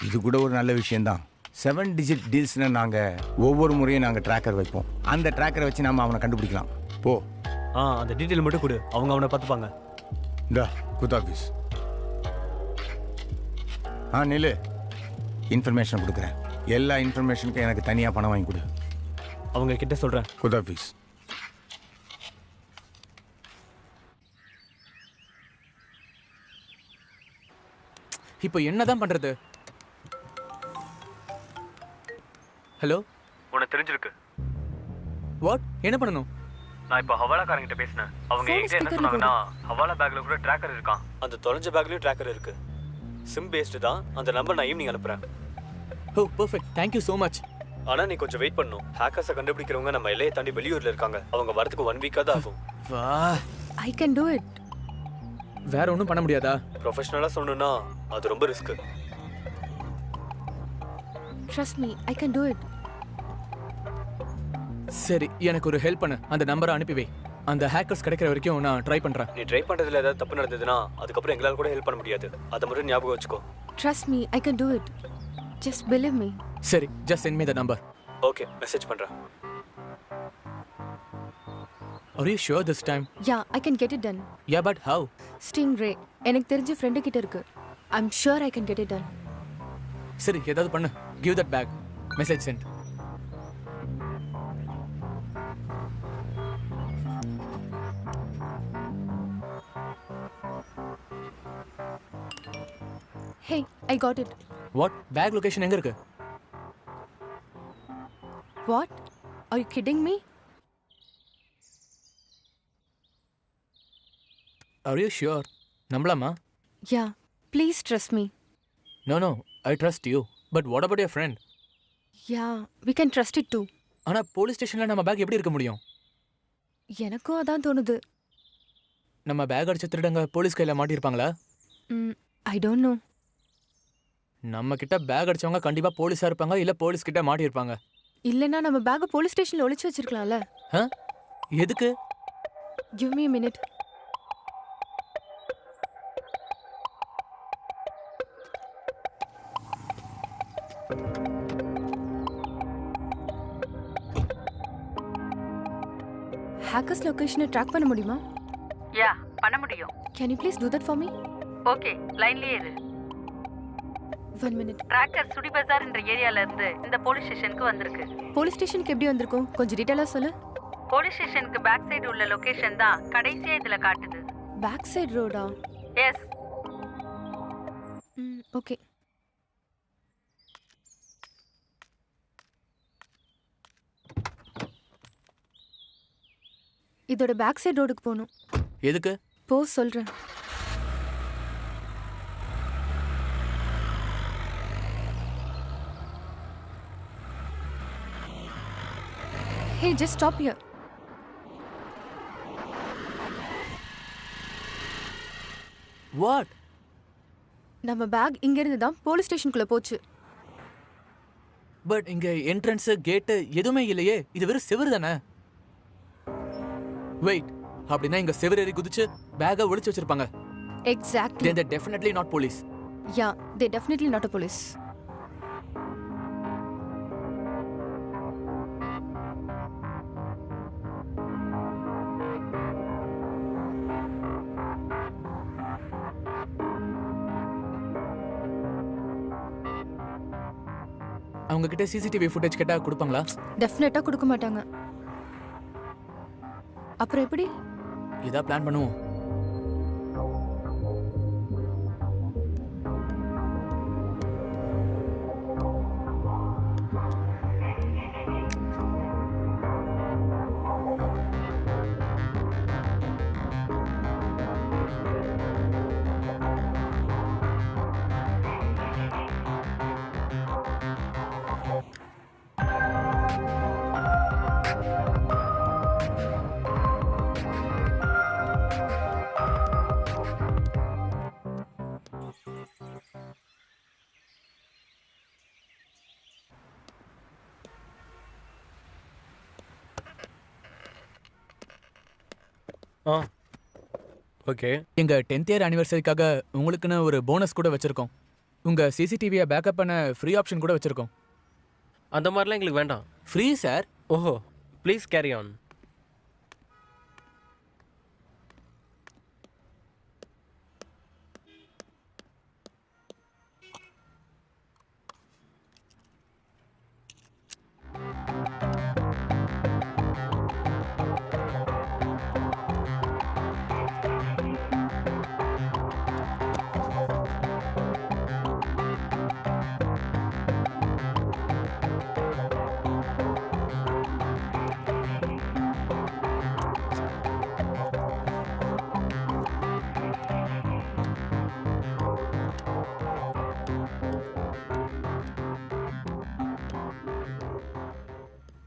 இது கூட ஒரு நல்ல விஷயந்தான். 7 டிஜிட் டீல்ஸ்னு நாங்கள் ஒவ்வொரு முறையும் நாங்கள் ட்ராக்கர் வைப்போம். அந்த ட்ராக்கரை வச்சு நம்ம அவனை கண்டுபிடிக்கலாம். போ. அந்த டீட்டெயில் மட்டும் கொடு, அவங்க அவனை பார்த்துப்பாங்க. இந்தா குட் ஆஃபீஸ். நில்லு, இன்ஃபர்மேஷன் கொடுக்குறேன். எல்லா இன்ஃபர்மேஷனுக்கும் எனக்கு தனியாக பணம் வாங்கி கொடு. அவங்க கிட்ட சொல்கிறேன். Good office. இப்போ என்னதான் பண்றது? ஹலோ, உனக்கு தெரிஞ்சிருக்கு? வாட் என்ன பண்ணணும்? நான் இப்போ ஹவாலாக்காரங்கிட்ட பேசினேன். அவங்க Phone என்கிட்ட என்ன sticker சொன்னாங்கன்னா ஹவாலா பேக்ல கூட ட்ராக்கர் இருக்கான். அந்த தொலைஞ்ச பேக்லயும் ட்ராக்கர் இருக்கு. சிம் பேஸ்டு தான். அந்த நம்பர் நான் ஈவினிங் அனுப்புறேன். ஓ பர்ஃபெக்ட், தேங்க்யூ ஸோ மச். ஆனா நீ கொஞ்சம் வெயிட் பண்ணணும். ஹேக்கர்ஸை கண்டுபிடிக்கிறவங்க நம்ம எல்லையை தாண்டி வெளியூர்ல இருக்காங்க. அவங்க வரதுக்கு 1 வீக்காக தான் ஆகும். வா, ஐ கேன் டூ இட். வேற ஒன்றும் பண்ண முடியாதா? ப்ரொஃபஷனலாக சொல்லணும்னா அது ரொம்ப risk. Trust me, I can do it. சரி, எனக்கு ஒரு ஹெல்ப் பண்ணு. அந்த நம்பரை அனுப்பி வை. அந்த ஹேக்கர்ஸ் கிடைக்கிற வரைக்கும் நான் ட்ரை பண்ணுறேன். நீ ட்ரை பண்ணுறதுல ஏதாவது தப்பு நடந்ததுன்னா அதுக்கப்புறம் எங்களால் கூட ஹெல்ப் பண்ண முடியாது. அதை மட்டும் ஞாபகம் வச்சுக்கோ. Trust me, I can do it. Just believe me. சரி, just send me the number. Okay, message பண்ணுறேன். Are you sure this time? Yeah, I can get it done. Yeah, but how? Stingray எனக்கு தெரிஞ்ச ஃப்ரெண்டு கிட்ட இருக்கு. I'm sure I can get it done. சரி, ஏதாவது பண்ணு. Give that bag. Message sent. Hey, I got it. What? Bag location எங்க இருக்கு? What? Are you kidding me? Are you sure? நம்பலாமா? Yeah, please trust me. No, no, I trust you. But what about your friend? Yeah, we can trust it too. ஆனா போலீஸ் ஸ்டேஷன்ல நம்ம பேக் எப்படி இருக்க முடியும்? எனக்கும் அதான் தோணுது. நம்ம பேக் அடிச்ச திருடங்க போலீஸ் கையில மாட்டியிருப்பாங்களா? I don't know. நம்ம கிட்ட பேக் அடிச்சவங்க கண்டிப்பா போலீஸா இருப்பாங்க, இல்ல போலீஸ் கிட்ட மாட்டியிருப்பாங்க. இல்லைன்னா நம்ம பேக்கை போலீஸ் ஸ்டேஷனில் ஒளிச்சு வச்சிருக்கலாம்ல. எதுக்கு? Give me a minute. Hackers லொகேஷனை ட்ராக் பண்ண முடியுமா? யா, பண்ண முடியும். Can you please do that for me? Okay, லைன்லயே இரு. 1 minute. ட்ராக்கர் சுடி பஜார் என்ற ஏரியால இருந்து இந்த போலீஸ் ஸ்டேஷனுக்கு வந்திருக்கு. போலீஸ் ஸ்டேஷனுக்கு எப்படி வந்திருக்கும்? கொஞ்சம் டீட்டெயிலாக சொல்லு. போலீஸ் ஸ்டேஷனுக்கு பேக் சைடு உள்ள லொகேஷன் தான் கடைசியா இதுல காட்டுது. பேக் சைடு ரோடா? எஸ். ஓகே. இதோட பேக் சைடு ரோடுக்கு போகணும். எதுக்கு? போ சொல்கிறேன். Hey, just stop here. What? நம்ம பேக் இங்கிருந்து தான் போலீஸ் ஸ்டேஷனுக்குள்ள போச்சு. பட் இங்க என்ட்ரன்ஸ் கேட் எதுவுமே இல்லையே. இது வெறும் செவுரு தானே. வெயிட், அப்படின்னா இங்க செவுரு ஏறி குதிச்சு பேக்கை ஒளிச்சு வச்சிருப்பாங்க. Exactly. Then they're definitely not police. Yeah, they definitely not a police. அவங்க கிட்ட சிசிடிவி ஃபுட்டேஜ் கேட்டா கொடுப்பாங்களா? டெஃபினட்டா கொடுக்க மாட்டாங்க. அப்புறம் எப்படி? இதா பிளான் பண்ணுவோம். ஓகே. எங்க 10th இயர் ஆனிவர்சரிக்காக உங்களுக்குன்னு ஒரு போனஸ் கூட வச்சிருக்கோம். உங்க சிசிடிவியை பேக்கப் பண்ண ஃப்ரீ ஆப்ஷன் கூட வச்சிருக்கோம். அந்த மாதிரிலாம் எங்களுக்கு வேண்டாம். Free sir. ஓஹோ, ப்ளீஸ் கேரி ஆன்.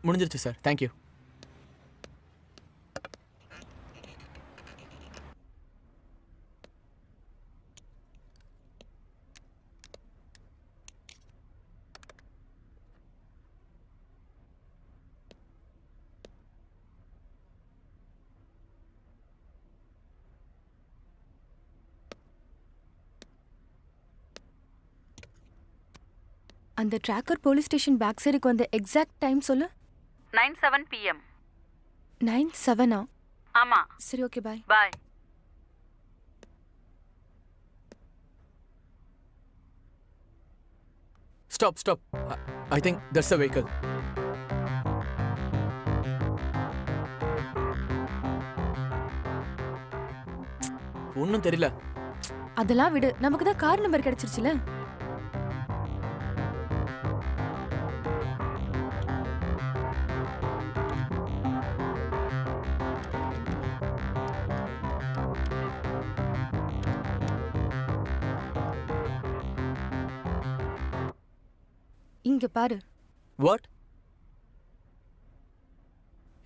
முடிஞ்சிருச்சு சார். தேங்க்யூ. அந்த ட்ராக்கர் போலீஸ் ஸ்டேஷன் பேக் சைடுக்கு வந்த எக்ஸாக்ட் டைம் சொல்லு. 9:07 PM. 9:07 ஆமா. சரி, okay, bye. Bye. Stop. I think that's a vehicle. ஒன்றும் தெரியல. அதெல்லாம் விடு, நமக்கு தான் கார் நம்பர் கிடைச்சிருச்சுல. இங்க பாரு. வாட்?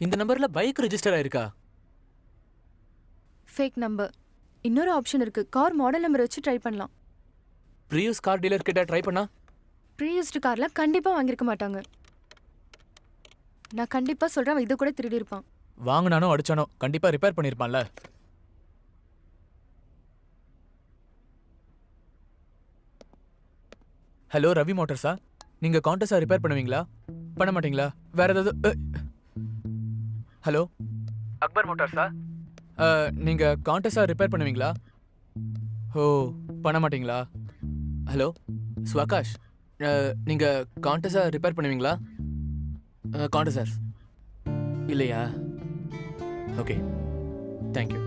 இந்த நம்பர்ல பைக் ரெஜிஸ்டர் ஆயிருக்கா? Fake number. இன்னொரு ஆப்ஷன் இருக்கு, கார் மாடல் நம்பர் வச்சு ட்ரை பண்ணலாம். ப்ரீயூஸ் கார் டீலர் கிட்ட ட்ரை பண்ணா? ப்ரீயூஸ்டு கார்ல கண்டிப்பா வாங்கியிருக்க மாட்டாங்க. நான் கண்டிப்பா சொல்றேன், அவன் இது கூட திருடி இருப்பான். வாங்கினானோ அடிச்சானோ கண்டிப்பா ரிப்பேர் பண்ணிருப்பான்ல. ஹலோ, ரவி மோட்டார்ஸா? நீங்க காண்டஸா ரிப்பேர் பண்ணுவீங்களா? பண்ண மாட்டீங்களா? வேற ஏதாவது? ஹலோ, அக்பர் மோட்டார்ஸா? நீங்க காண்டஸா ரிப்பேர் பண்ணுவீங்களா? ஓ, பண்ண மாட்டீங்களா? ஹலோ, ஸ்வகாஷ், நீங்க காண்டஸா ரிப்பேர் பண்ணுவீங்களா? காண்டஸார் இல்லையா? Okay, thank you.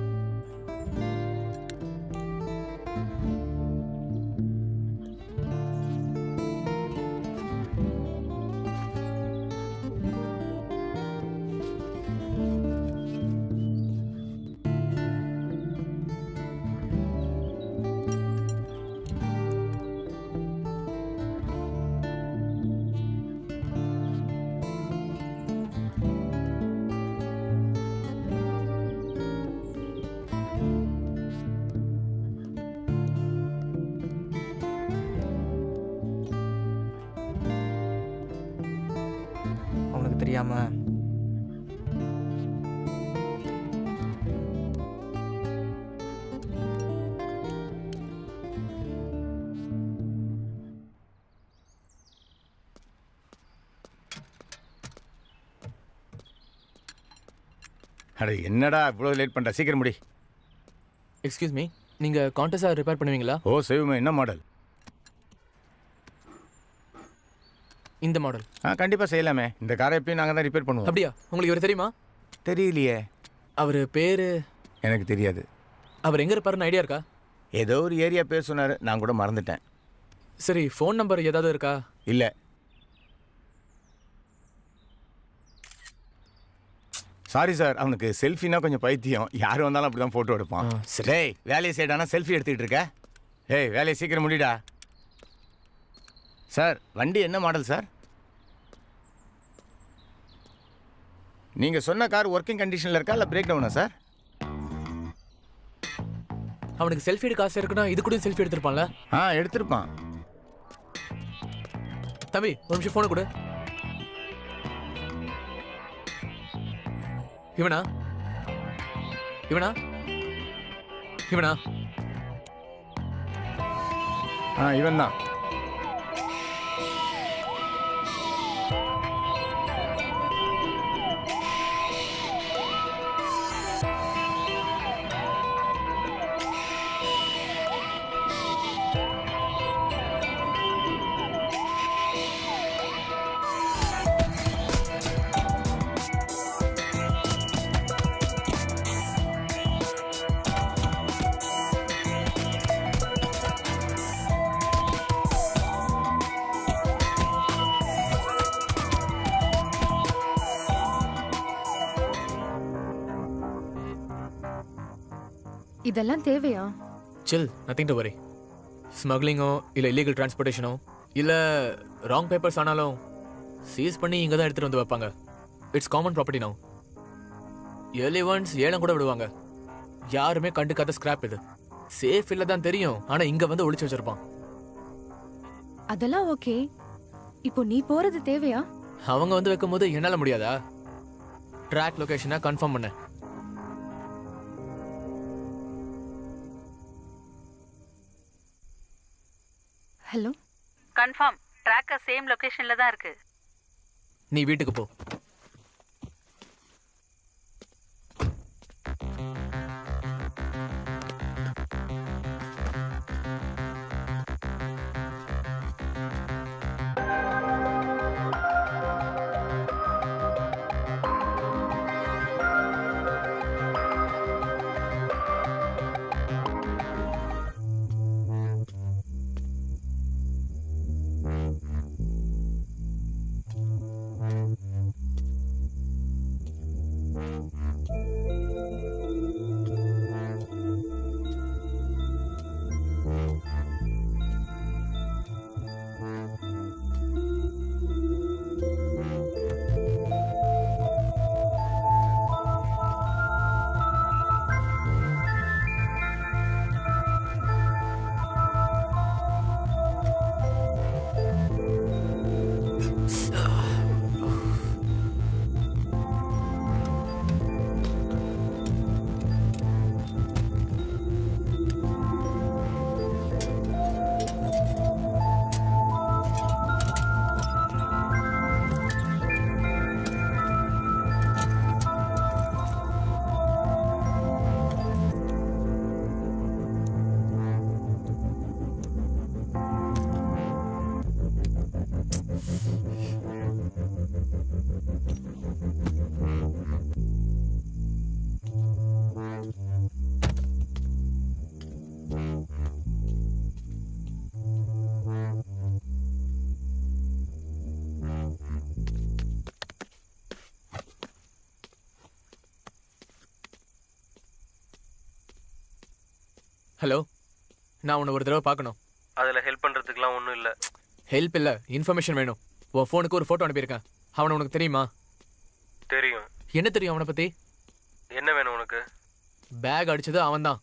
அவனுக்கு தெரியாம அட என்னடா இவ்வளோ லேட் பண்ணுற, சீக்கிரம் முடி. எக்ஸ்கியூஸ் மீ, நீங்க காண்டஸா ரிப்பேர் பண்ணுவீங்களா? ஓ செய்வோமே, என்ன மாடல்? இந்த மாடல். கண்டிப்பாக செய்யலாமே. இந்த காரை எப்பயும் நாங்கள் தான் ரிப்பேர் பண்ணுவோம். அப்படியா? உங்களுக்கு இவர் தெரியுமா? தெரியலையே. அவர் பேரு எனக்கு தெரியாது. அவர் எங்க இருப்பாருன்னு ஐடியா இருக்கா? ஏதோ ஒரு ஏரியா பேர் சொன்னார், நான் கூட மறந்துட்டேன். சரி, ஃபோன் நம்பர் ஏதாவது இருக்கா? இல்லை. சாரி சார், அவனுக்கு செல்ஃபினா கொஞ்சம் பைத்தியம். யார் வந்தாலும் அப்படி தான் ஃபோட்டோ எடுப்பான். டேய், வேலையை சைடானா செல்ஃபி எடுத்துக்கிட்டு இருக்க? ஏய், வேலையை சீக்கிரம் முடிடா. சார், வண்டி என்ன மாடல் சார்? நீங்கள் சொன்ன கார் ஒர்க்கிங் கண்டிஷனில் இருக்கா இல்லை பிரேக் டவுனா சார்? அவனுக்கு செல்ஃபி எடுக்க ஆசை இருக்குன்னா இது கூட செல்ஃபி எடுத்திருப்பான்ல? எடுத்திருப்பான். தம்பி, ஒரு நிமிஷம் ஃபோனை கொடு. இவனா இவனா இவனா? இவன் தான். இதெல்லாம் தேவையா? சில், நத்திங் டு வரி. ஸ்மக்லிங்கோ இல்லை இல்லீகல் டிரான்ஸ்போர்ட்டேஷனோ இல்லை ராங் பேப்பர்ஸ் ஆனாலும் சீஸ் பண்ணி இங்கே தான் எடுத்துகிட்டு வந்து வைப்பாங்க. It's common property now. Early once ஏலம் கூட விடுவாங்க. யாருமே கண்டுக்காத ஸ்கிராப் இது. சேஃப் இல்லை தான் தெரியும், ஆனா இங்க வந்து ஒளிச்சு வச்சிருப்பான். அதெல்லாம் ஓகே. இப்போ நீ போறது தேவையா? அவங்க வந்து வைக்கும்போது என்னால முடியாதா? ட்ராக் லொகேஷனை கன்ஃபார்ம் பண்ண. Hello, confirm. ட்ராக்கர் சேம் லொகேஷன்ல தான் இருக்கு. நீ வீட்டுக்கு போ. ஹலோ, நான் உன்னை ஒரு தடவை பார்க்கணும். அதில் ஹெல்ப் பண்ணுறதுக்குலாம் ஒன்றும் இல்லை. ஹெல்ப் இல்லை, இன்ஃபர்மேஷன் வேணும். உன் ஃபோனுக்கு ஒரு ஃபோட்டோ அனுப்பியிருக்கேன். அவனை உனக்கு தெரியுமா? தெரியும். என்ன தெரியும் அவனை பற்றி? என்ன வேணும் உனக்கு? பேக் அடிச்சது அவன்தான்.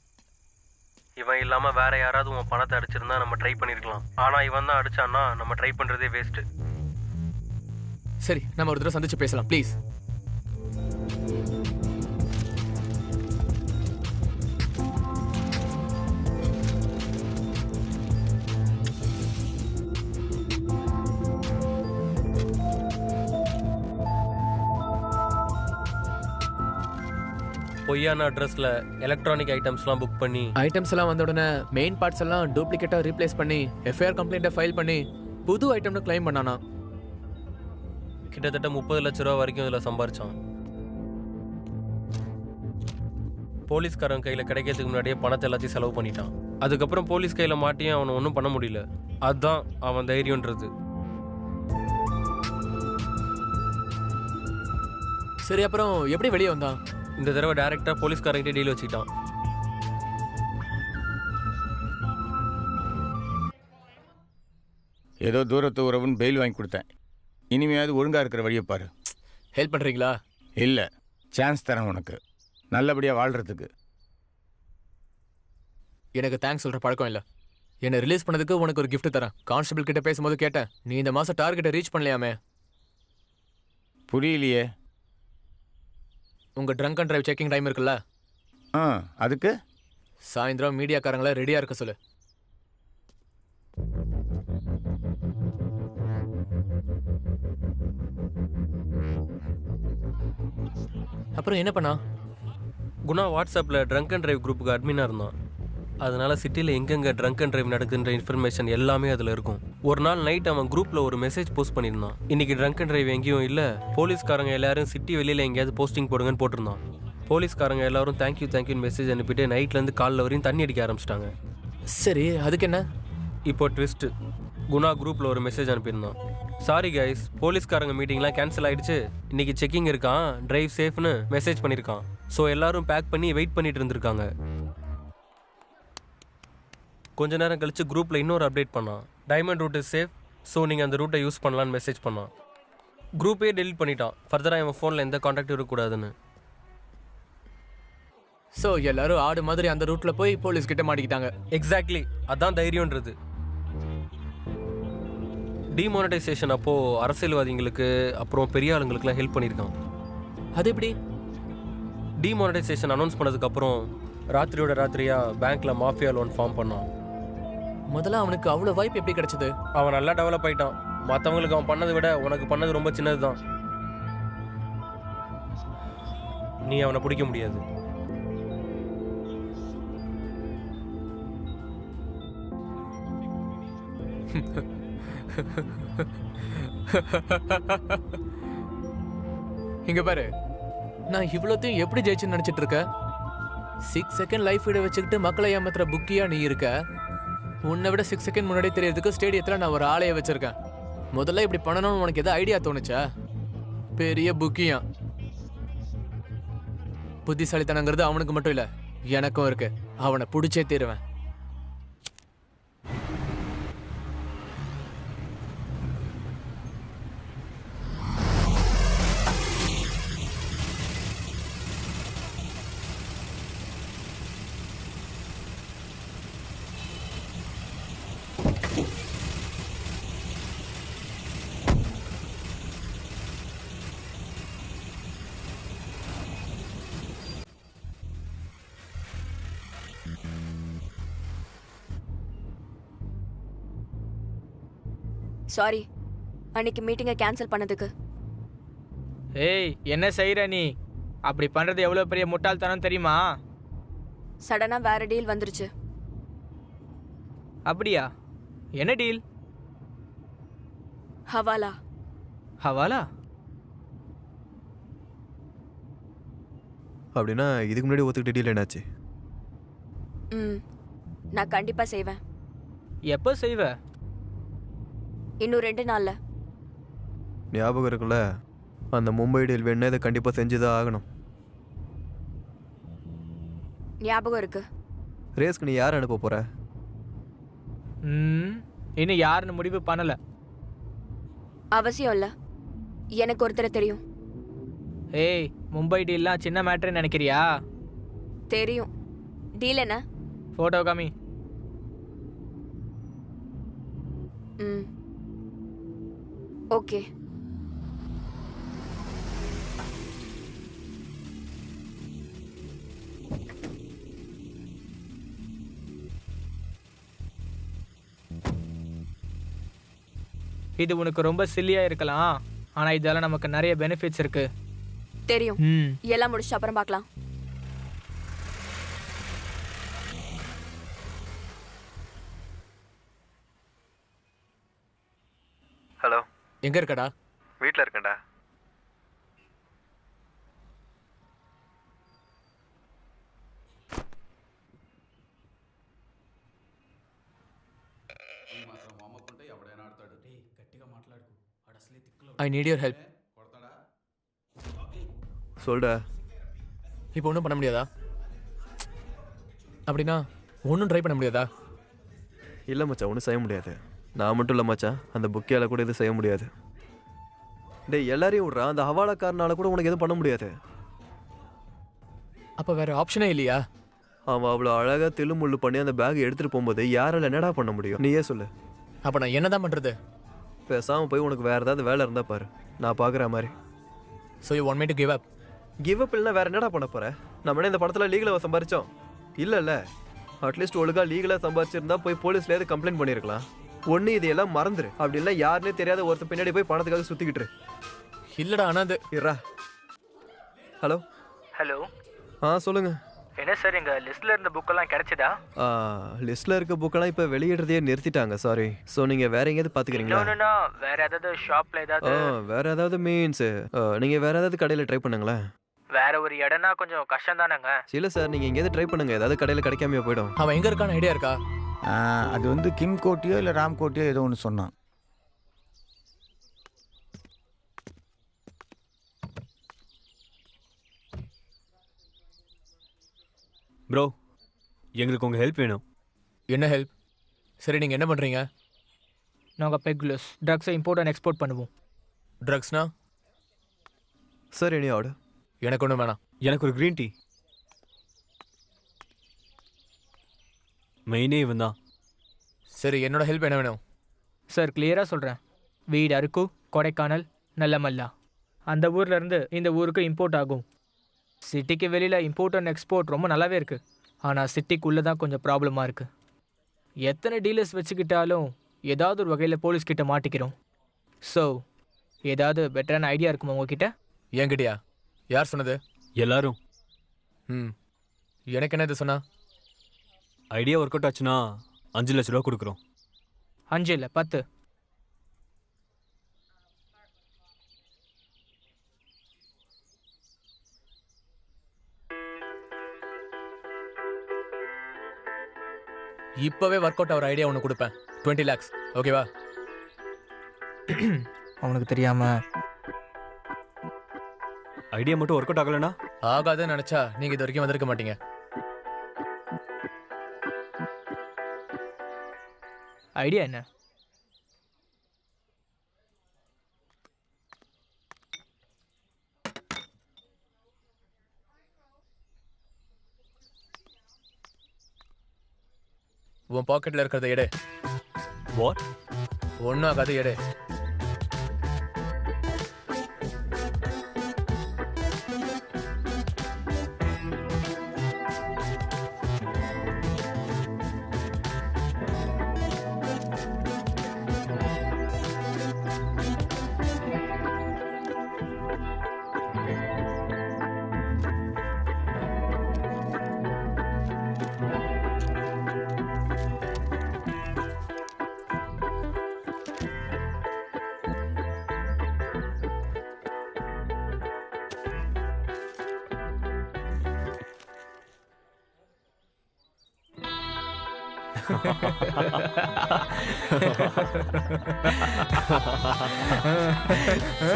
இவன் இல்லாமல் வேற யாராவது உன் பணத்தை அடிச்சிருந்தா நம்ம ட்ரை பண்ணியிருக்கலாம். ஆனால் இவன் தான் அடிச்சான்னா நம்ம ட்ரை பண்ணுறதே வேஸ்ட்டு. சரி, நம்ம ஒரு தடவை சந்திச்சு பேசலாம் ப்ளீஸ். பொய்யான அட்ரஸில் எலக்ட்ரானிக் ஐட்டம்ஸ்லாம் புக் பண்ணி ஐட்டம்ஸ் எல்லாம் வந்த உடனே மெயின் பார்ட்ஸ் எல்லாம் டூப்ளிகேட்டாக ரீப்ளேஸ் பண்ணி எஃப்ஐஆர் கம்ப்ளைண்ட்டை ஃபைல் பண்ணி புது ஐட்டம்னு கிளைம் பண்ணானா. கிட்டத்தட்ட 30 லட்ச ரூபா வரைக்கும் இதில் சம்பாரிச்சான். போலீஸ்காரன் கையில் கிடைக்கிறதுக்கு முன்னாடியே பணத்தை எல்லாத்தையும் செலவு பண்ணிட்டான். அதுக்கப்புறம் போலீஸ் கையில் மாட்டியும் அவனை ஒன்றும் பண்ண முடியல. அதுதான் அவன் தைரியன்றது. சரி, அப்புறம் எப்படி வெளியே வந்தான்? இந்த தடவை டைரெக்டாக போலீஸ்காரங்கிட்டே டீல் வச்சுக்கிட்டான். ஏதோ தூரத்து உறவுன்னு பெயில் வாங்கி கொடுத்தேன். இனிமையாவது ஒழுங்காக இருக்கிற வழியை பாரு. ஹெல்ப் பண்ணுறீங்களா? இல்லை, சான்ஸ் தரேன் உனக்கு நல்லபடியாக வாழ்கிறதுக்கு. எனக்கு தேங்க்ஸ் சொல்கிற பழக்கம் இல்லை. என்னை ரிலீஸ் பண்ணதுக்கு உனக்கு ஒரு கிஃப்ட் தரேன். கான்ஸ்டபிள் கிட்ட பேசும்போது கேட்டேன், நீ இந்த மாதம் டார்கெட்டை ரீச் பண்ணலையாமே. புரியலையே. உங்கள் trunk and drive checking time இருக்குல்ல, அதுக்கு சாயந்தரம் மீடியாக்காரங்களை ரெடியாக இருக்க சொல்லு. அப்புறம் என்ன பண்ணா? குணா வாட்ஸ்அப்பில் ட்ரங்க் அண்ட் டிரைவ் குரூப்புக்கு அட்மினாக இருந்தான். அதனால சிட்டியில் எங்கெங்கே ட்ரங்க் அண்ட் டிரைவ் நடக்குதுன்ற இன்ஃபர்மேஷன் எல்லாமே அதில் இருக்கும். ஒரு நாள் நைட் அவன் குரூப்பில் ஒரு மெசேஜ் போஸ்ட் பண்ணியிருந்தான். இன்னைக்கு ட்ரங்க் அண்ட் டிரைவ் எங்கேயும் இல்லை, போலீஸ்காரங்க எல்லாரும் சிட்டி வெளியில் எங்கேயாவது போஸ்டிங் போடுங்கன்னு போட்டிருந்தான். போலீஸ்காரங்க எல்லாரும் தேங்க்யூன்னு மெசேஜ் அனுப்பிட்டு நைட்லேருந்து காலில் வரையும் தண்ணி அடிக்க ஆரம்பிச்சிட்டாங்க. சரி, அதுக்கு என்ன? இப்போ ட்விஸ்ட்டு. குணா குரூப்பில் ஒரு மெசேஜ் அனுப்பியிருந்தான். சாரி கைஸ், போலீஸ்காரங்க மீட்டிங்லாம் கேன்சல் ஆகிடுச்சு, இன்றைக்கி செக்கிங் இருக்கான், டிரைவ் சேஃப்னு மெசேஜ் பண்ணியிருக்கான். ஸோ எல்லோரும் பேக் பண்ணி வெயிட் பண்ணிட்டு இருந்திருக்காங்க. கொஞ்ச நேரம் கழித்து குரூப்பில் இன்னொரு அப்டேட் பண்ணான். Diamond route is safe, so நீங்கள் அந்த ரூட்டை யூஸ் பண்ணலான்னு மெசேஜ் பண்ணான். குரூப்பே டெலிட் பண்ணிட்டான். ஃபர்தராக என் ஃபோனில் எந்த காண்டாக்டும் இருக்கக்கூடாதுன்னு. ஸோ எல்லாரும் ஆடு மாதிரி அந்த ரூட்ல போய் போலீஸ் கிட்ட மாட்டிக்கிட்டாங்க. எக்ஸாக்ட்லி, அதான் தைரியன்றது. டிமானிட்டைசேஷன் அப்போது அரசியல்வாதிகளுக்கு அப்புறம் பெரிய ஆளுங்களுக்குலாம் ஹெல்ப் பண்ணியிருக்கான். அது எப்படி? டிமானிட்டைசேஷன் அனௌன்ஸ் பண்ணதுக்கப்புறம் ராத்திரியோட ராத்திரியாக பேங்க்கில் மாஃபியா லோன் ஃபார்ம் பண்ணான். முதல்ல அவனுக்கு அவ்வளோ வாய்ப்பு எப்படி கிடைச்சது? அவன் நல்லா டெவலப் ஆகிட்டான். மற்றவங்களுக்கு அவன் பண்ணதை விட உனக்கு பண்ணது ரொம்ப சின்னது தான். நீ அவனை பிடிக்க முடியாது. இங்க பாரு, நான் இவ்வளோத்தையும் எப்படி ஜெயிச்சுன்னு நினைச்சிட்டு இருக்க? 6 செகண்ட் லைஃப் வீட வச்சுக்கிட்டு மக்களை ஏமாத்துற புக்கியா நீ இருக்க. உன்னை விட 6 செகண்ட் முன்னாடி தெரியறதுக்கு ஸ்டேடியத்தில் நான் ஒரு ஆளைய வச்சிருக்கேன். முதல்ல இப்படி பண்ணணும்னு உனக்கு எதாவது ஐடியா தோணுச்சா? பெரிய புக்கியா. புத்திசாலித்தனங்கிறது அவனுக்கு மட்டும் இல்லை, எனக்கும் இருக்கு. அவனை பிடிச்சே தீருவேன். சாரி, அன்னைக்கு மீட்டிங்கை கேன்சல் பண்ணதுக்கு. ஏய், என்ன செய்யற நீ? அப்படி பண்றது எவ்வளவு பெரிய முட்டாள்தனம் தெரியுமா? சடனா வேற டீல் வந்துருச்சு. அப்படியா? என்ன டீல்? ஹவாலா. ஹவாலா? அப்படின்னா இதுக்கு முன்னாடி ஒத்துக்கிட்ட டீல் என்னாச்சு? நான் கண்டிப்பா செய்வேன். எப்போ செய்வ? இன்னும் 2 நாள்ல. ஞாபகம் இருக்குல்ல, அந்த மும்பை டீல் வேணா இதை கண்டிப்பாக செஞ்சுதான் ஆகணும். ஞாபகம் இருக்கு. ரேஸ்க்கு நீ யார் அனுப்ப போற? இன்னும் யாருன்னு முடிவு பண்ணல. அவசியம் இல்ல, எனக்கு ஒருத்தரை தெரியும். ஏய், மும்பை டீல்லாம் சின்ன மேட்டர்னு நினைக்கிறியா? தெரியும். டீல் என்ன? போட்டோ காமி. ஓகே. இது உனக்கு ரொம்ப சில்லியா இருக்கலாம், ஆனா இதெல்லாம் நமக்கு நிறைய பெனிஃபிட்ஸ் இருக்கு. தெரியும். எல்லாம் முடிச்சு அப்புறம் பார்க்கலாம். ஹலோ, எங்க இருக்கடா? வீட்டில் இருக்கேன்டா. I need your help. சொல்டா. இப்போ ஒன்றும் பண்ண முடியாதா? அப்படின்னா ஒன்றும் ட்ரை பண்ண முடியாதா? இல்லை மச்சான், ஒன்றும் செய்ய முடியாது. நான் மட்டும் இல்லை மச்சான், அந்த புக்கியால் கூட எதுவும் செய்ய முடியாது. டேய், எல்லாரையும் விட்றா, அந்த ஹவாலாக்காரனால கூட உனக்கு எதுவும் பண்ண முடியாது. அப்போ வேற ஆப்ஷனே இல்லையா? அவன் அவ்வளோ அழகாக தில்லுமுள்ளு பண்ணி அந்த பேக் எடுத்துகிட்டு போகும்போது யாரால் என்னடா பண்ண முடியும்? நீயே சொல்லு. அப்போ நான் என்ன தான் பண்ணுறது? பேசாமல் போய் உனக்கு வேறு ஏதாவது வேலை இருந்தால் பாரு, நான் பார்க்குற மாதிரி. So you want me to give up? Give up இல்லைனா வேறு என்னடா பண்ண போகிறேன்? நம்ம என்ன இந்த படத்தில் லீகலாக சம்பாரிச்சோம்? இல்லைல்ல, அட்லீஸ்ட் ஒழுங்காக லீகலாக சம்பாரிச்சிருந்தா போய் போலீஸ்லேயே கம்ப்ளைண்ட் பண்ணியிருக்கலாம். ஒன்று இதையெல்லாம் மறந்துரு. அப்படி இல்லை யாருன்னே தெரியாத ஒருத்தர் பின்னாடி போய் பணத்துக்காக சுற்றிக்கிட்டு. இல்லைடா, ஆனால் அது இரா. ஹலோ. ஹலோ. சொல்லுங்கள். என்ன சார், எங்கள் லிஸ்ட்டில் இருந்த புக்கெல்லாம் கிடைச்சதா? லிஸ்ட்டில் இருக்க புக்கெல்லாம் இப்போ வெளியிடுறதையே நிறுத்திட்டாங்க, சாரி. ஸோ நீங்கள் வேற எங்கேயாவது பார்த்துக்கிறீங்களா? வேற ஏதாவது ஷாப்பில் ஏதாவது? வேற ஏதாவது மீன்ஸ் நீங்கள் வேற ஏதாவது கடையில் ட்ரை பண்ணுங்களேன். வேற ஒரு இடம்னா கொஞ்சம் கஷ்டம் தானேங்க? இல்லை சார், நீங்கள் எங்கேயாவது ட்ரை பண்ணுங்க, ஏதாவது கடையில் கிடைக்காமையே போயிடும். அவன் எங்கே இருக்கான்னு ஐடியா இருக்கா? அது வந்து கிம் கோட்டியோ இல்லை ராம் கோட்டியோ ஏதோ ஒன்று சொன்னான். ப்ரோ, எங்களுக்கு உங்கள் ஹெல்ப் வேணும். என்ன ஹெல்ப்? சரி, நீங்கள் என்ன பண்ணுறீங்க? நாங்கள் பெக்லஸ் ட்ரக்ஸை இம்போர்ட் அண்ட் எக்ஸ்போர்ட் பண்ணுவோம். ட்ரக்ஸ்னா? Sir any order? எனக்கு ஒன்றும் வேணாம். எனக்கு ஒரு க்ரீன் டீ. மெயினே இவன் தான். சரி, என்னோட ஹெல்ப் என்ன வேணும்? சார் கிளியராக சொல்கிறேன். வீடு அருக்கு, கொடைக்கானல், நல்லமல்லா. அந்த ஊர்ல இருந்து இந்த ஊருக்கு இம்போர்ட் ஆகும். சிட்டிக்கு வெளியில் இம்போர்ட் அண்ட் எக்ஸ்போர்ட் ரொம்ப நல்லாவே இருக்குது. ஆனால் சிட்டிக்குள்ளே தான் கொஞ்சம் ப்ராப்ளமாக இருக்குது. எத்தனை டீலர்ஸ் வச்சுக்கிட்டாலும் ஏதாவது ஒரு வகையில் போலீஸ்கிட்ட மாட்டிக்கிறோம். ஸோ ஏதாவது பெட்டரான ஐடியா இருக்குமா உங்ககிட்ட? என்கிட்டயா? யார் சொன்னது? எல்லாரும். எனக்கு என்ன இது சொன்னா? ஐடியா ஒர்க் அவுட் ஆச்சுன்னா 5 லட்ச ரூபா கொடுக்குறோம். 5 இல்லை 10. இப்போவே ஒர்க் அவுட் ஆகிற ஐடியா ஒன்று கொடுப்பேன். 20 lakhs. ஓகேவா? அவனுக்கு தெரியாமல் ஐடியா மட்டும் ஒர்க் அவுட் ஆகலைன்னா? ஆகாதுன்னு நினச்சா நீங்கள் இது வரைக்கும் வந்திருக்க மாட்டீங்க. ஐடியா என்ன? உன் பாக்கெட்டில் இருக்கிறத எடு. வாட்? ஒன்றும் ஆகாது, எடு.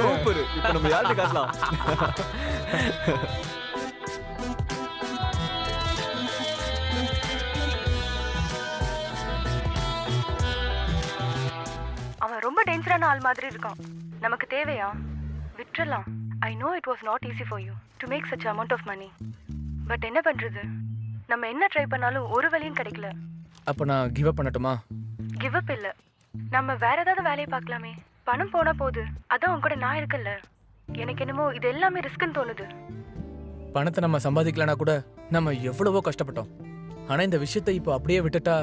சூப்பர். இப்போ நம்ம யார்கிட்ட காட்டலாம்? அவன் ரொம்ப டேஞ்சரான ஆள் மாதிரி இருக்கான். நமக்கு தேவையா? விட்டுறலாம். I know it was not easy for you to make such amount of money. But என்ன பண்றது? நம்ம என்ன ட்ரை பண்ணாலும் ஒரு வழியும் கிடைக்கல. அப்போ நான் கிவ் அப் பண்ணட்டுமா? கிவ் அப் இல்ல, நம்ம வேற ஏதாவது வேலையை பார்க்கலாமே. பணம் போனா போகுது, அதான் உன் கூட நான் இருக்கல. எனக்கு என்னமோ இது எல்லாமே ரிஸ்க்னு தோணுது. பணத்தை நம்ம சம்பாதிக்கலனா கூட நம்ம எவ்வளவோ கஷ்டப்பட்டோம். ஆனால் இந்த விஷயத்தை இப்போ அப்படியே விட்டுட்டா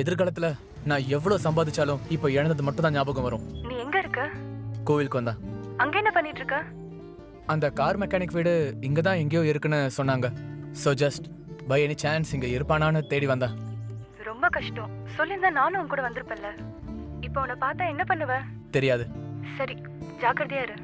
எதிர்காலத்தில் நான் எவ்வளோ சம்பாதிச்சாலும் இப்போ இழந்தது மட்டும் தான் ஞாபகம் வரும். நீ எங்க இருக்க? கோவிலுக்கு வந்தா. அங்க என்ன பண்ணிட்டு இருக்க? அந்த கார் மெக்கானிக் வீடு இங்கே தான் எங்கேயோ இருக்குன்னு சொன்னாங்க. So just by any chance இங்கே இருப்பானான்னு தேடி வந்தா. ரொம்ப கஷ்டம். சொல்லியிருந்தா நானும் உன் கூட வந்திருப்பேன்ல. இப்போ உன்னை பார்த்தா என்ன பண்ணுவ? தெரியாது. சரி, ஜாக்கிரதையா இரு.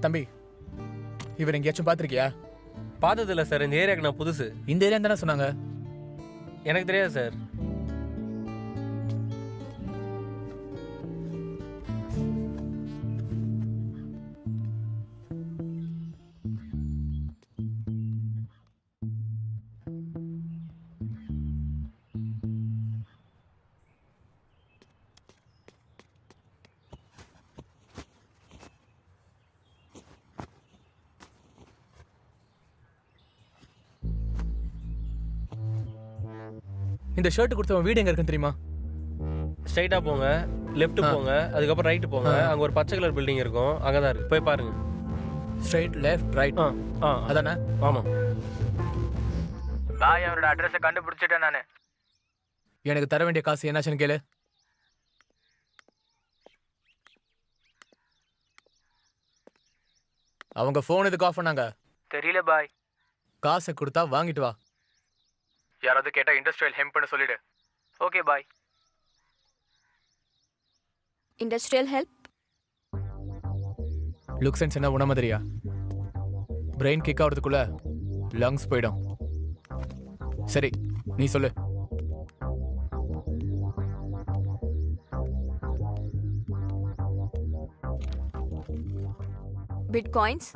தம்பி, இவர் எங்கேயாச்சும் பார்த்துருக்கியா? பார்த்ததில்ல சார். இந்த ஏரியாவுக்கு நான் புதுசு. இந்த ஏரியா தானே சொன்னாங்க. எனக்கு தெரியாது சார். இந்த ஷர்ட் கொடுத்தவன் வீடு எங்க இருக்குன்னு தெரியுமா? ஸ்ட்ரைட்டாக போங்க, லெஃப்ட் போங்க, அதுக்கப்புறம் ரைட்டு போங்க. அங்கே ஒரு பச்சை கலர் பில்டிங் இருக்கும், அங்கே தான் இருக்கு. போய் பாருங்க. Straight, left, right. அதானே? ஆமாம். பாய், அவரோட அட்ரஸை கண்டுபிடிச்சிட்டேன் நான். எனக்கு தர வேண்டிய காசு என்னாச்சுன்னு கேளு. அவங்க ஃபோன் எதுக்கு ஆஃப் பண்ணாங்க? தெரியல பாய். காசை கொடுத்தா வாங்கிட்டு வா. யாராவது கேட்டா இண்டஸ்ட்ரியல் ஹெம்ப்னு சொல்லிடு. Okay bye. Industrial help? Look sense என்ன உண மாதிரியா? பிரெயின் கிக் ஆகிறதுக்குள்ள லங்ஸ் போயிடும். சரி நீ சொல்லு. Bitcoins,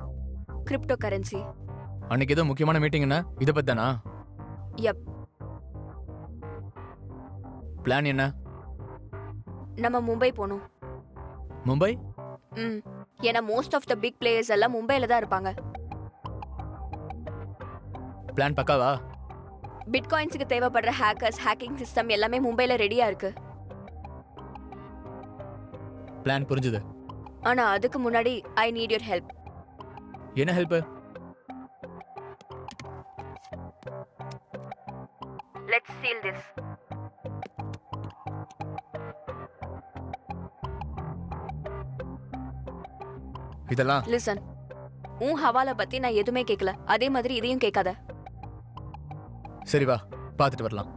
crypto currency. அன்னைக்கு ஏதோ முக்கியமான மீட்டிங் என்ன? இதை பத்தி தானா? யப். பிளான் என்ன? நம்ம மும்பை போகணும். மும்பை? ஏன்னா most of the big players எல்லாம் மும்பைல தான் இருப்பாங்க. பிளான் பக்காவா? பிட்காயின்ஸுக்கு தேவைப்படுற ஹேக்கர்ஸ், ஹேக்கிங் சிஸ்டம் எல்லாமே மும்பைல ரெடியா இருக்கு. பிளான் புரிஞ்சுது. ஆனா அதுக்கு முன்னாடி ஐ நீட் யுவர் ஹெல்ப். என்ன ஹெல்ப்? Let's seal this. இதெல்லாம் லிசன், உன் ஹவாலா பத்தி நான் எதுவுமே கேட்கல. அதே மாதிரி இதையும் கேட்காத. சரி வா பார்த்துட்டு வரலாம்.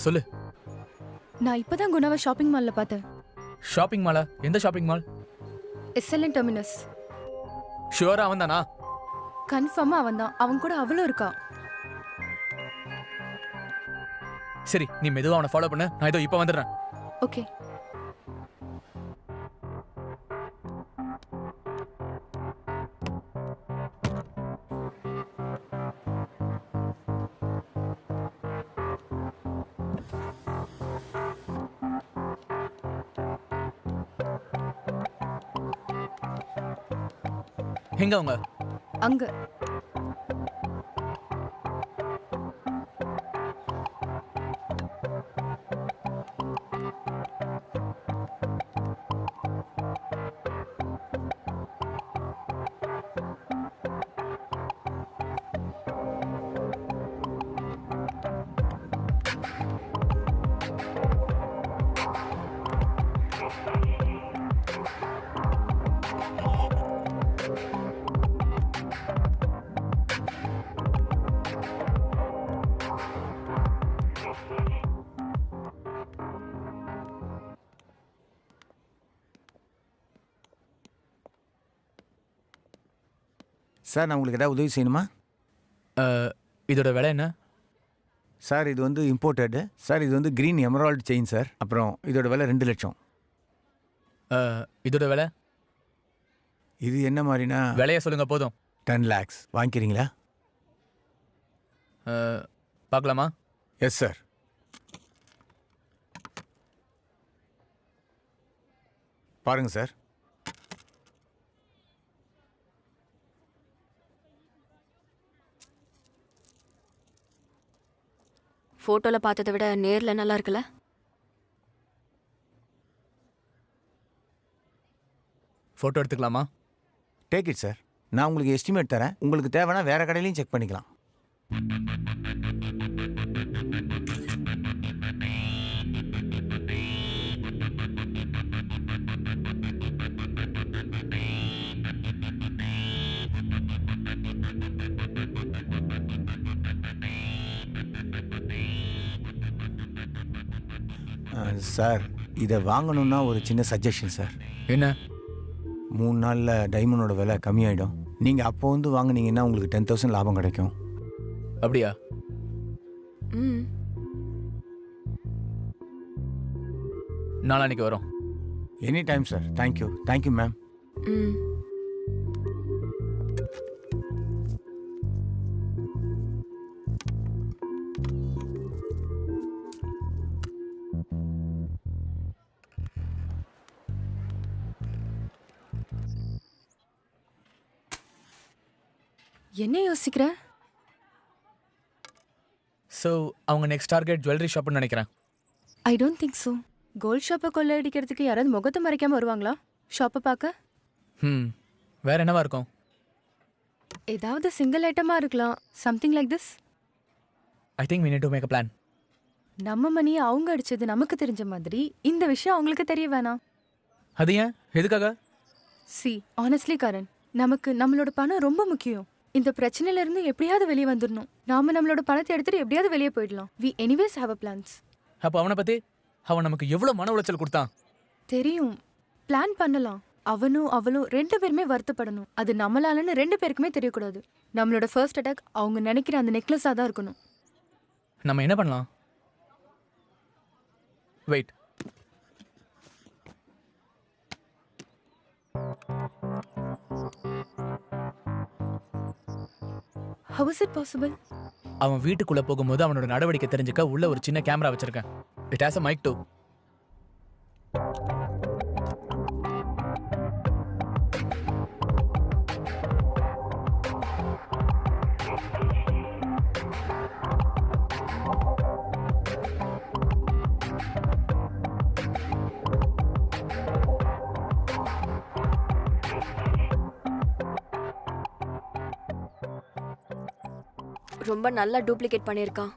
சொல்லு. நான் இப்பதான் குணாவை ஷாப்பிங் மால்ல பார்த்தேன். ஷாப்பிங் மாலா? எந்த ஷாப்பிங் மால்? SLN terminus. ஷுவரா அவன் தானா? கன்ஃபார்மா அவன் தான். அவன் கூட அவளும் இருக்கா. சரி நீ மெதுவா அவனை ஃபாலோ பண்ணு. நான் இதோ இப்போ வந்துடுறேன். ஓகே. எங்க அவங்க? அங்க. சார் நான் உங்களுக்கு ஏதாவது உதவி செய்யணுமா? இதோட விலை என்ன? சார் இது வந்து இம்போர்ட்டடு. சார் இது வந்து க்ரீன் எமரால்டு செயின் சார். அப்புறம் இதோட விலை 2 லட்சம். இதோட விலை? இது என்ன மாதிரினா விலையை சொல்லுங்க போதும். 10 lakhs. வாங்கிக்கிறீங்களா? பார்க்கலாமா? Yes sir. பாருங்க சார். ஃபோட்டோல பார்த்ததை விட நேர்ல நல்லா இருக்குல்ல? ஃபோட்டோ எடுத்துக்கலாமா? Take it sir. நான் உங்களுக்கு எஸ்டிமேட் தரேன். உங்களுக்கு தேவைன்னா வேற கடையிலையும் செக் பண்ணிக்கலாம். சார் இதை வாங்கணும்னா ஒரு சின்ன சஜஷன் சார். என்ன? 3 நாளில் டைமண்டோட விலை கம்மியாயிடும். நீங்கள் அப்போ வந்து வாங்கினீங்கன்னா உங்களுக்கு 10,000 லாபம் கிடைக்கும். அப்படியா? ம். நாளான்னைக்கு வரோம். Any time sir. Thank you. Thank you ma'am. ம். என்ன யோசிக்கிற? ஸோ அவங்க நெக்ஸ்ட் டார்கெட் ஜுவல்லரி ஷாப்னு நினைக்கிறேன். I don't think so. Gold ஷாப்பை கொள்ளையடிக்கிறதுக்கு யாராவது முகத்தை மறைக்காம வருவாங்களா ஷாப்பை பார்க்க? வேற என்னவா இருக்கும்? ஏதாவது சிங்கிள் ஐட்டமா இருக்கலாம். Something like this. I think we need to make a plan. நம்ம மணியை அவங்க அடிச்சது நமக்கு தெரிஞ்ச மாதிரி இந்த விஷயம் அவங்களுக்கு தெரிய வேணாம். அது ஏன்? எதுக்காக? சி ஆனஸ்ட்லி கரண், நமக்கு நம்மளோட பணம் ரொம்ப முக்கியம். இந்த பிரச்சனையில இருந்து எப்படியாவது வெளியே வந்துடணும். நாம நம்மளோட பணத்தை எடுத்துட்டு எப்படியாவது வெளியே போயிடலாம். We anyways have a plans. அப்போ அவனை பத்தி அவன் நமக்கு எவ்வளோ மன உளைச்சல் கொடுத்தான் தெரியும். பிளான் பண்ணலாம். அவனும் அவளும் 2 பேருமே வருத்தப்படணும். அது நம்மளாலன்னு 2 பேருக்குமே தெரியக்கூடாது. நம்மளோட ஃபர்ஸ்ட் அட்டாக் அவங்க நினைக்கிற அந்த நெக்லஸாக தான் இருக்கணும். நம்ம என்ன பண்ணலாம்? Wait. How is it possible? அவன் வீட்டுக்குள்ள போகும்போது அவனோட நடவடிக்கை தெரிஞ்சுக்க உள்ள ஒரு சின்ன கேமரா வச்சிருக்கேன். It has a mic too. ரொம்ப நல்லா டூப்ளிகேட் பண்ணியிருக்கான்.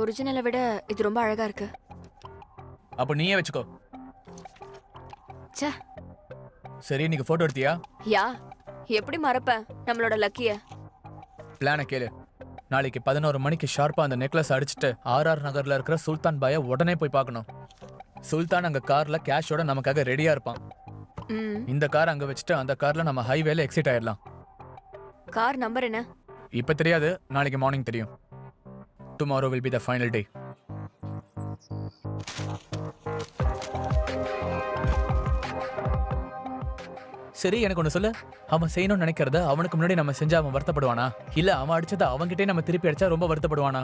ஒரிஜினலை விட இது ரொம்ப அழகா இருக்கு. அப்போ நீயே வச்சுக்கோ. ச்சே. சரி, நீங்க போட்டோ எடுத்தியா? யா, எப்படி மறப்பேன் நம்மளோட லக்கிய. பிளானை கேளு. நாளைக்கு 11 மணிக்கு ஷார்ப்பா அந்த நெக்லஸ் அடிச்சுட்டு RR நகர்ல இருக்கிற சுல்தான் பாயை உடனே போய் பார்க்கணும். சுல்தான் அங்க கார்ல கேஷோட நமக்காக ரெடியா இருப்பான். இந்த கார் அங்க வச்சுட்டு அந்த கார்ல நம்ம ஹைவேல எக்ஸிட் ஆயிடலாம். கார் நம்பர் என்ன? இப்ப தெரியாது, நாளைக்கு மார்னிங் தெரியும். Tomorrow will be the final day. சரி, எனக்கு ஒன்று சொல்லு. அவன் செய்யணும்னு நினைக்கிறத அவனுக்கு முன்னாடி நம்ம செஞ்சா அவன் வருத்தப்படுவானா? இல்ல அவன் அடிச்சதை அவன்கிட்டே நம்ம திருப்பி அடிச்சா ரொம்ப வருத்தப்படுவானா?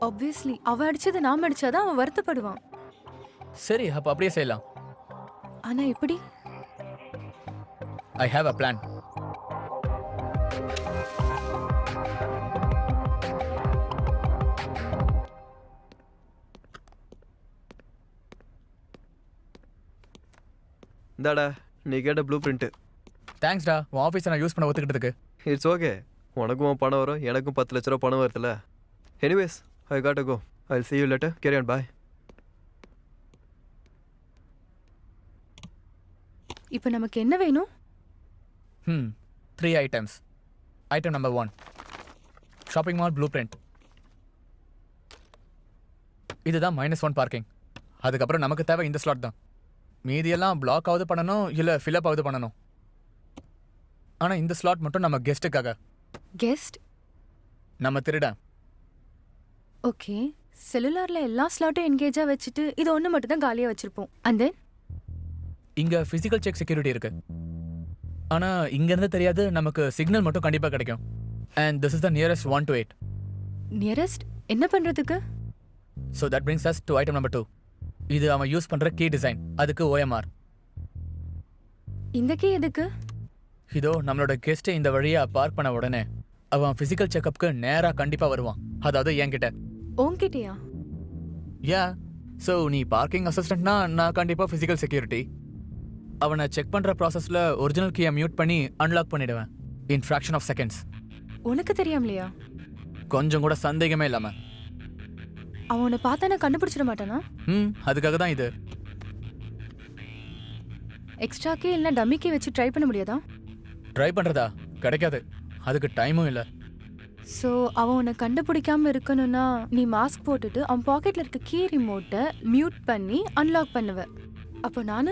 ஆப்வியஸ்லி அவ அடிச்சது நாம அடிச்சாதான் அவன் வருத்தப்படுவான். சரி, அப்ப அப்படியே செய்யலாம். ஆனா எப்படி? I have a plan. இந்தாடா நீ கேட்ட ப்ளூ பிரிண்ட்டு. தேங்க்ஸ்டா, உன் ஆஃபீஸை நான் யூஸ் பண்ண ஒத்துக்கிட்டதுக்கு. It's okay. உனக்கும் பணம் வரும், எனக்கும் 10 லட்ச ரூபா பணம் வருதுல்ல. Anyways I got to go. I'll see you later. Carry on. Bye. இப்போ நமக்கு என்ன வேணும்? 3 items. Item number 1. Shopping mall blue print. இதுதான் -1 பார்க்கிங். அதுக்கப்புறம் நமக்கு தேவை இந்த ஸ்லாட் தான். மீதியெல்லாம் பிளாக் ஆகுது பண்ணணும், இல்லை ஃபில்அப் ஆகுது பண்ணணும். ஆனால் இந்த ஸ்லாட் மட்டும் நம்ம கெஸ்ட்டுக்காக. கெஸ்ட்? நம்ம திருடன். ஓகே, செல்லுலாரில் எல்லா ஸ்லாட்டும் என்கேஜாக வச்சுட்டு இது ஒன்று மட்டும் தான் காலியாக வச்சுருப்போம். அண்ட் தென் இங்கே ஃபிசிக்கல் செக் செக்யூரிட்டி இருக்கு. ஆனால் இங்கேருந்து தெரியாது, நமக்கு சிக்னல் மட்டும் கண்டிப்பாக கிடைக்கும். And this is the nearest 1 to 8. Nearest என்ன பண்ணுறதுக்கு? So that brings us to item number 2. இது அவன் யூஸ் பண்ணுற கீ டிசைன், அதுக்கு OMR. இந்த கீ எதுக்கு? இதோ நம்மளோட கெஸ்ட்டு இந்த வழியாக பார்க் பண்ண உடனே அவன் ஃபிசிக்கல் செக்கப்புக்கு நேராக கண்டிப்பாக வருவான். அதாவது என்கிட்ட. உன்கிட்டயா? யா. ஸோ நீ பார்க்கிங் அசிஸ்டன்ட்னா நான் கண்டிப்பாக ஃபிசிக்கல் செக்யூரிட்டி. அவனை செக் பண்ணுற ப்ராசஸில் ஒரிஜினல் கீயை மியூட் பண்ணி அன்லாக் பண்ணிடுவேன் இன் ஃப்ராக்ஷன் ஆஃப் செகண்ட்ஸ். உனக்கு தெரியாமலையா? கொஞ்சம் கூட சந்தேகமே இல்லாமல். அவன் உன்னை பார்த்தானா கண்டுபிடிச்சிட மாட்டானா? அதுக்காக தான் இது. எக்ஸ்ட்ரா கீ இல்லைனா டம்மி கீ வச்சு ட்ரை பண்ண முடியாதா? ட்ரை பண்ணுறதா? கிடைக்காது, அதுக்கு டைமும் இல்லை. ஸோ அவன் உன்னை கண்டுபிடிக்காம இருக்கணும்னா நீ மாஸ்க் போட்டுட்டு அவன் பாக்கெட்டில் இருக்க கீ ரிமோட்டை மியூட் பண்ணி அன்லாக் பண்ணுவ. அப்போ நான்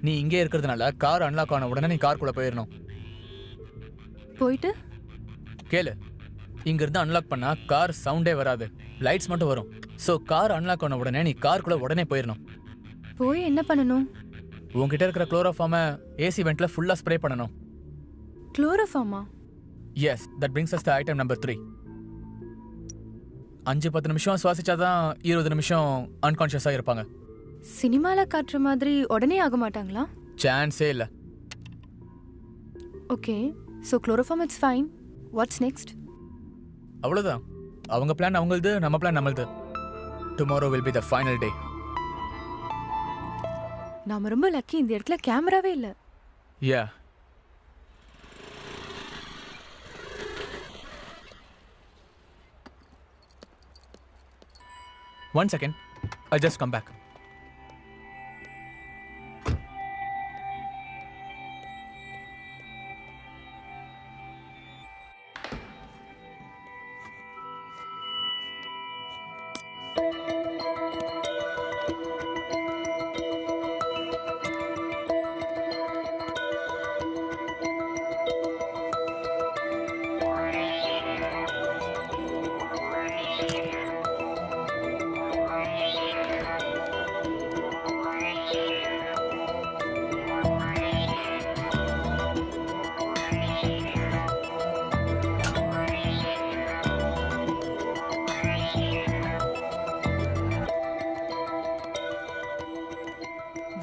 நீ இங்கே இருக்கிறதுனால கார் அன்லாக் ஆன உடனே நீ காருக்குள்ளே போயிடணும். போயிட்டு கேளு, இங்கேருந்து அன்லாக் பண்ணால் கார் சவுண்டே வராது, லைட்ஸ் மட்டும் வரும். ஸோ கார் அன்லாக் ஆன உடனே நீ காருக்குள்ளே உடனே போயிடணும். போய் என்ன பண்ணணும்? உங்ககிட்ட இருக்கிற குளோரோஃபார்மை ஏசி வெண்ட்டில் ஃபுல்லாக ஸ்ப்ரே பண்ணணும். குளோரோஃபார்மா? Yes, that brings us to item number 3. 5-10 நிமிஷம் சுவாசிச்சாதான் 20 நிமிஷம் அன்கான்ஷியஸாக இருப்பாங்க. சினிமாவில் காட்டுற மாதிரி உடனே ஆக மாட்டாங்களா? சான்ஸே இல்லை. Okay, so chloroform it's fine. What's next? அவ்வளோதான். அவங்க பிளான் அவங்களது, நம்ம பிளான் நம்மளது. Tomorrow will be the final டே. நாம ரொம்ப லக்கி, இந்த இடத்துல கேமராவே இல்லை. யா. One second, I'll just come back.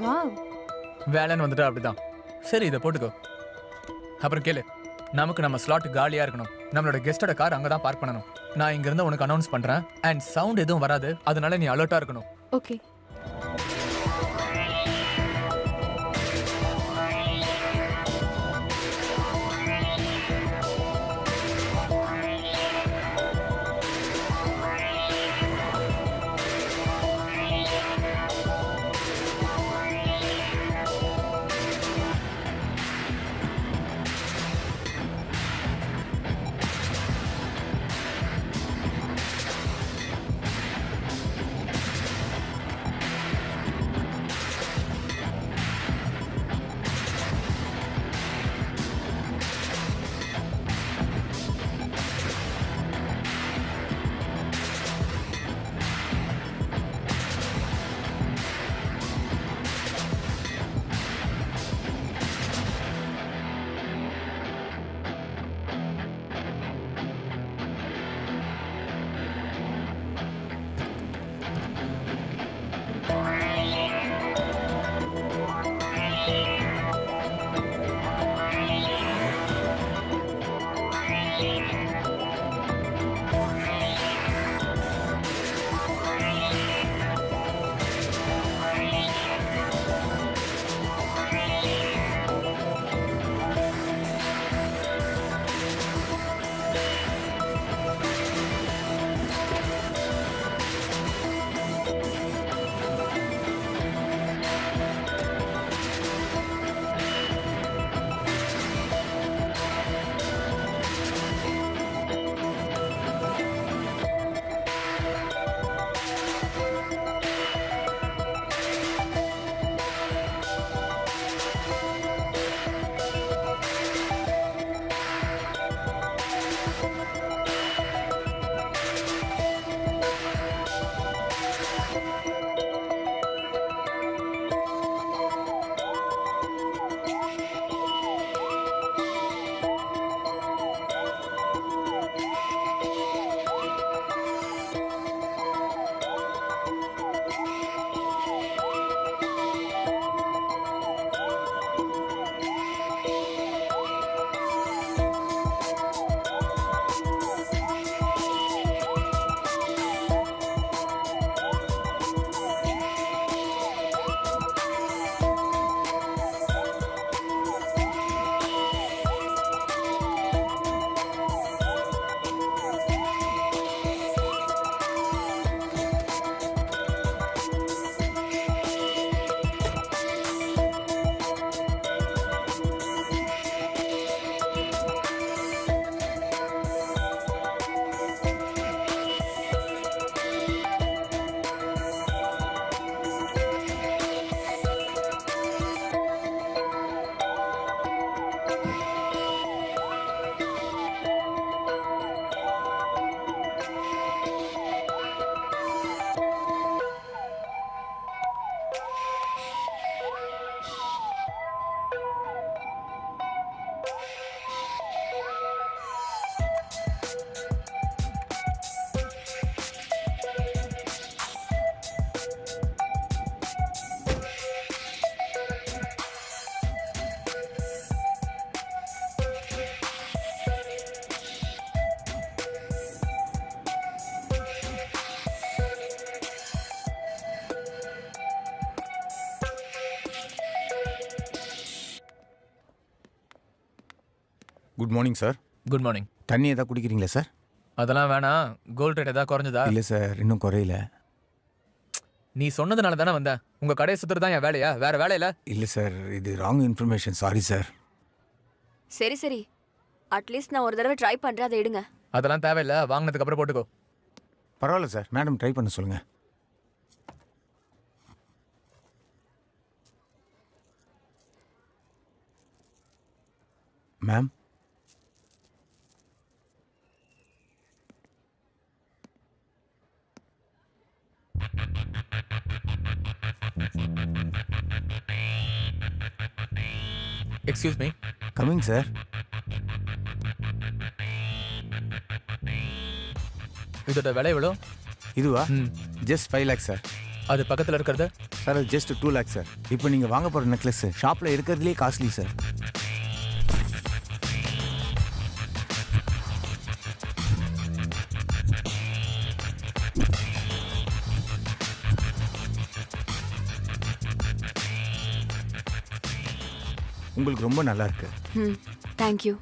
Wow, வேலைன்னு வந்துட்டா அப்படிதான். சரி, இதை போட்டுக்கோ. அப்புறம் கேளு, நமக்கு நம்ம ஸ்லாட் காலியாக இருக்கணும். நம்மளோட கெஸ்டோட கார் அங்கே தான் பார்க் பண்ணணும். நான் இங்கேருந்து உனக்கு அனௌன்ஸ் பண்ணுறேன். அண்ட் சவுண்ட் எதுவும் வராது, அதனால நீ அலர்ட்டாக இருக்கணும். Okay. Good morning sir. Good morning. தண்ணி எதாவது குடிக்கிறீங்களா சார்? அதெல்லாம் வேணாம். கோல்ட் ரேட் ஏதாவது குறைஞ்சதா? இல்லை சார், இன்னும் குறையல. நீ சொன்னதுனால தானே வந்தேன். உங்க கடையை சுத்துறது தான் என் வேலையா? வேற வேலையில? இல்லை சார், இது ராங் இன்ஃபர்மேஷன். Sorry sir. சரி சரி, அட்லீஸ்ட் நான் ஒரு தடவை ட்ரை பண்றேன், அதை எடுங்க. அதெல்லாம் தேவையில்லை, வாங்கினதுக்கு அப்புறம் போட்டுக்கோ. பரவாயில்ல சார், மேடம் ட்ரை பண்ண சொல்லுங்கள். Ma'am, excuse me. Coming sir. இதோட விலை எவ்வளோ? இதுவா? Just 5 lakhs sir. அது பக்கத்தில் இருக்கிறது? சார் அது ஜஸ்ட் 2 lakhs சார். இப்போ நீங்கள் வாங்க போகிற நெக்லஸ் ஷாப்பில் இருக்கிறதுலே காஸ்ட்லி சார். உங்களுக்கு ரொம்ப நல்லா இருக்கு. ம், தேங்க்யூ.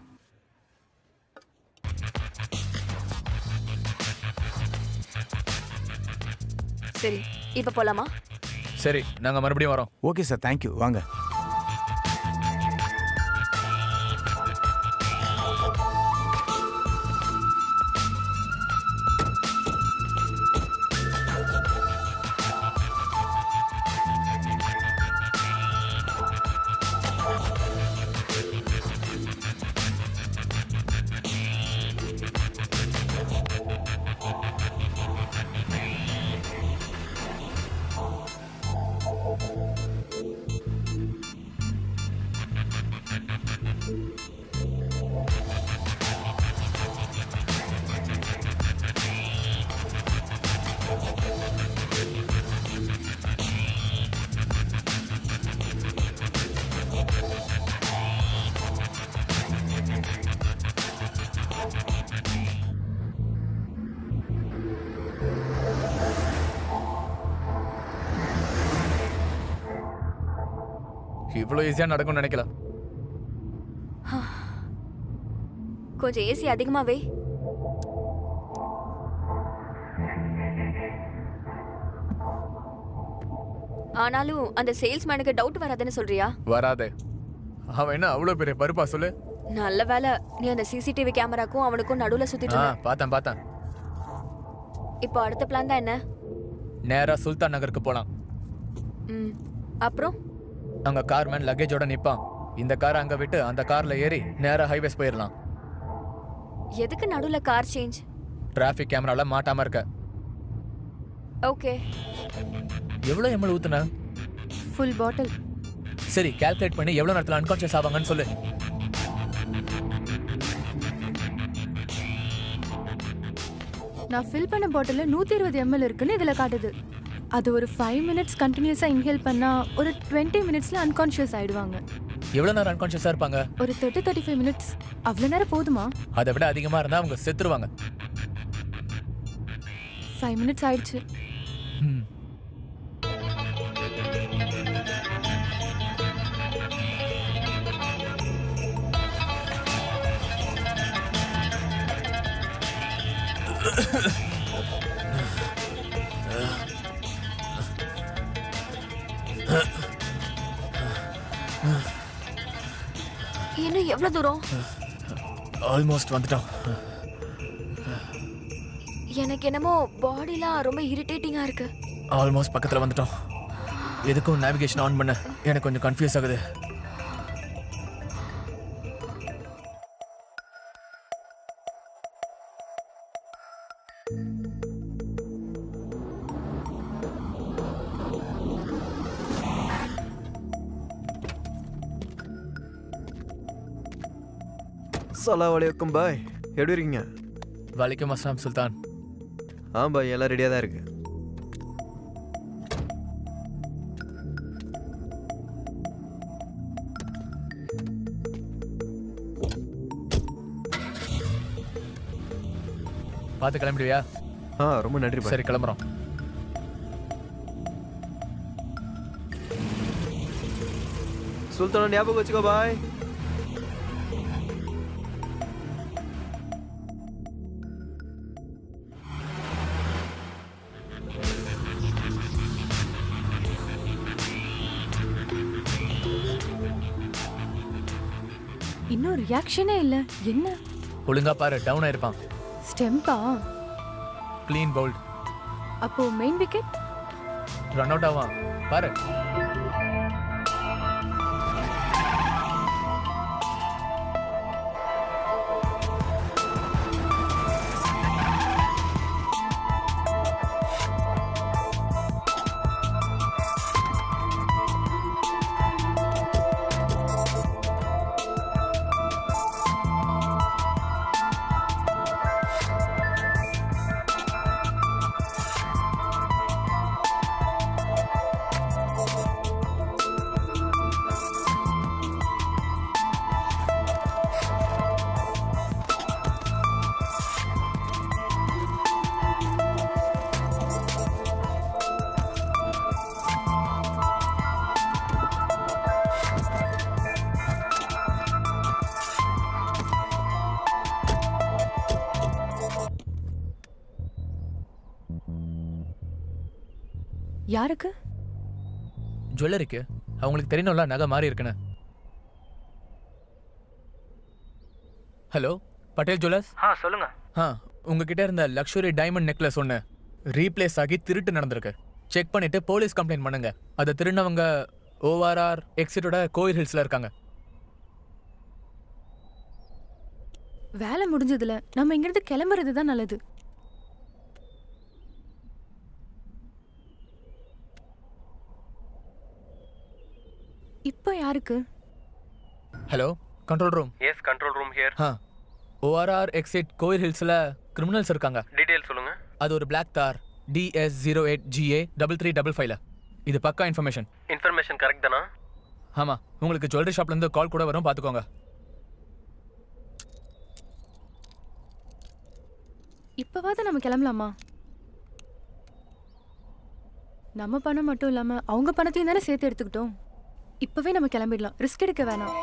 சரி, இப்போ போலாமா? சரி, நாங்கள் மறுபடியும் வரோம். Okay sir, thank you. வாங்க. இவ்வளோ ஈஸியாக நடக்கும்னு நினைக்கல. கொஞ்சம் ஏசி அதிகமாவே. ஆனாலும் அந்த சேல்ஸ்மேனுக்கு டவுட் வராதுன்னு சொல்றியா? வராதே. அவன் என்ன அவ்வளோ பெரிய பருப்பா சொல்லு. நல்ல வேலை நீ அந்த சிசிடிவி கேமராக்கும் அவனுக்கும் நடுவுல சுத்திட்டு இருந்த. பார்த்தேன். இப்போ அடுத்த பிளான் தான் என்ன? நேரா சுல்தான் நகருக்கு போகலாம். ம், அப்புறம் அங்கே கார்மேன் லக்கேஜோட நிற்பான். இந்த காரை அங்கே விட்டு அந்த காரில் ஏறி நேரா ஹைவேஸ் போயிடலாம். எதுக்கு நடுவுல கார் சேஞ்ச்? டிராஃபிக் கேமரால மாட்டாம இருக்க. ஓகே. எவ்வளோ எம்எல் ஊத்துன? Full bottle. சரி, கால்குலேட் பண்ணி எவ்வளோ நேரத்தில் அன்கான்ஷியஸ் ஆவாங்கன்னு சொல்லு. நான் ஃபில் பண்ண பாட்டிலில் 120 ml இருக்குன்னு இதில் காட்டுது. அது ஒரு 5 minutes கண்டினியூஸாக இன்ஹேல் பண்ணால் ஒரு 20 minutesல அன்கான்ஷியஸ் ஆயிடுவாங்க. எவ்வளோ நேரம் அன்கான்ஷியஸாக இருப்பாங்க? ஒரு 30-35 minutes. அவ்வளோ நேரம் போதுமா? அதை விட அதிகமாக இருந்தால் அவங்க செத்துருவாங்க. 5 minutes ஆயிடுச்சு. ம். இன்னும் எவ்வளவு தூரம்? ஆல்மோஸ்ட் வந்துட்டோம். எனக்கு என்னமோ பாடிலாம் ரொம்ப இரிட்டேட்டிங்கா இருக்கு. ஆல்மோஸ்ட் பக்கத்தில் வந்துட்டோம். எதுக்கும் நேவிகேஷன் ஆன் பண்ண எனக்கு கொஞ்சம் கன்ஃபியூஸ் ஆகுது. அஸ்ஸலாமு அலைக்கும் பாய். எப்படி இருக்கீங்க? வலைக்கும் அஸ்ஸலாம் சுல்தான். பாய், எல்லாம் ரெடியாக தான் இருக்கு. பார்த்து கிளம்பிடுவியா? ரொம்ப நன்றி பாய். சரி, கிளம்புறோம். சுல்தான ஞாபகம் வச்சுக்கோ பாய். இன்னும் ரியாக்ஷனே இல்ல. என்ன ஒழுங்கா பாரு, டவுன் ஆயிருப்பான். ஸ்டெம்பா? Clean bowled. அப்போ மெயின் விக்கெட்? ரன் அவுட் ஆவான் பாரு. யாருக்கு? ஜுவல்லரிக்கு. அவங்களுக்கு தெரியணும்ல நகை மாறி இருக்குன்னு. Hello, Patel jewellers. சொல்லுங்க. உங்ககிட்ட இருந்த லக்ஸுரி டைமண்ட் நெக்லஸ் ஒன்று ரீப்ளேஸ் ஆகி திருட்டு நடந்திருக்கு. செக் பண்ணிட்டு போலீஸ் கம்ப்ளைண்ட் பண்ணுங்க. அதை திருடினவங்க ORR எக்ஸிட்டோட கோயில் ஹில்ஸ்ல இருக்காங்க. வேலை முடிஞ்சதுல நம்ம இங்கிருந்து கிளம்புறது தான் நல்லது. இப்போ யாருக்கு? Hello, control room. Yes, control room here. ORR exit கோயில் ஹில்ஸ்ல கிரிமினல்ஸ் இருக்காங்க. டீடைல் சொல்லுங்க. அது ஒரு பிளாக் தார் DS08GA 3355. இது பக்கா இன்ஃபர்மேஷன். இன்ஃபர்மேஷன் கரெக்ட் தானா? ஆமாம், உங்களுக்கு ஜுவல்லரி ஷாப்லேருந்து கால் கூட வரும், பார்த்துக்கோங்க. இப்போவாது நம்ம கிளம்பலாமா? நம்ம பணம் மட்டும் இல்லாமல் அவங்க பணத்தையும் தானே சேர்த்து எடுத்துக்கிட்டோம். இப்போவே நம்ம கிளம்பிடலாம், ரிஸ்க் எடுக்க வேணாம்.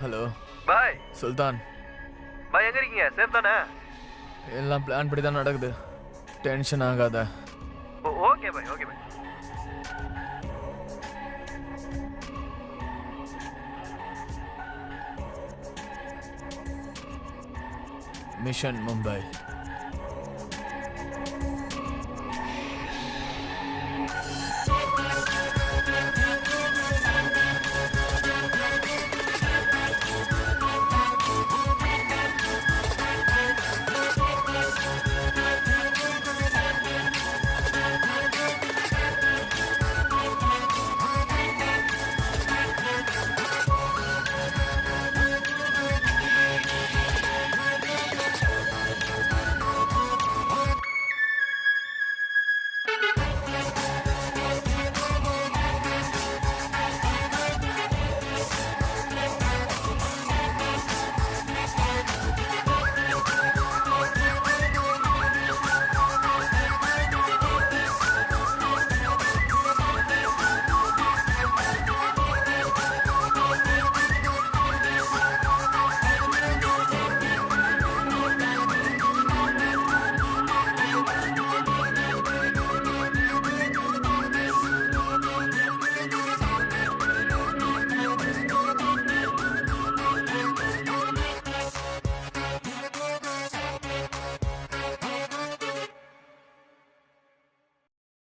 ஹலோ பாய். சுல்தான். பாய், எங்க இருக்கீங்க? சேஃப் தானே? எல்லாம் பிளான் படி தான் நடக்குது. டென்ஷன் ஆகாத. Okay bye, okay bye. Mission Mumbai.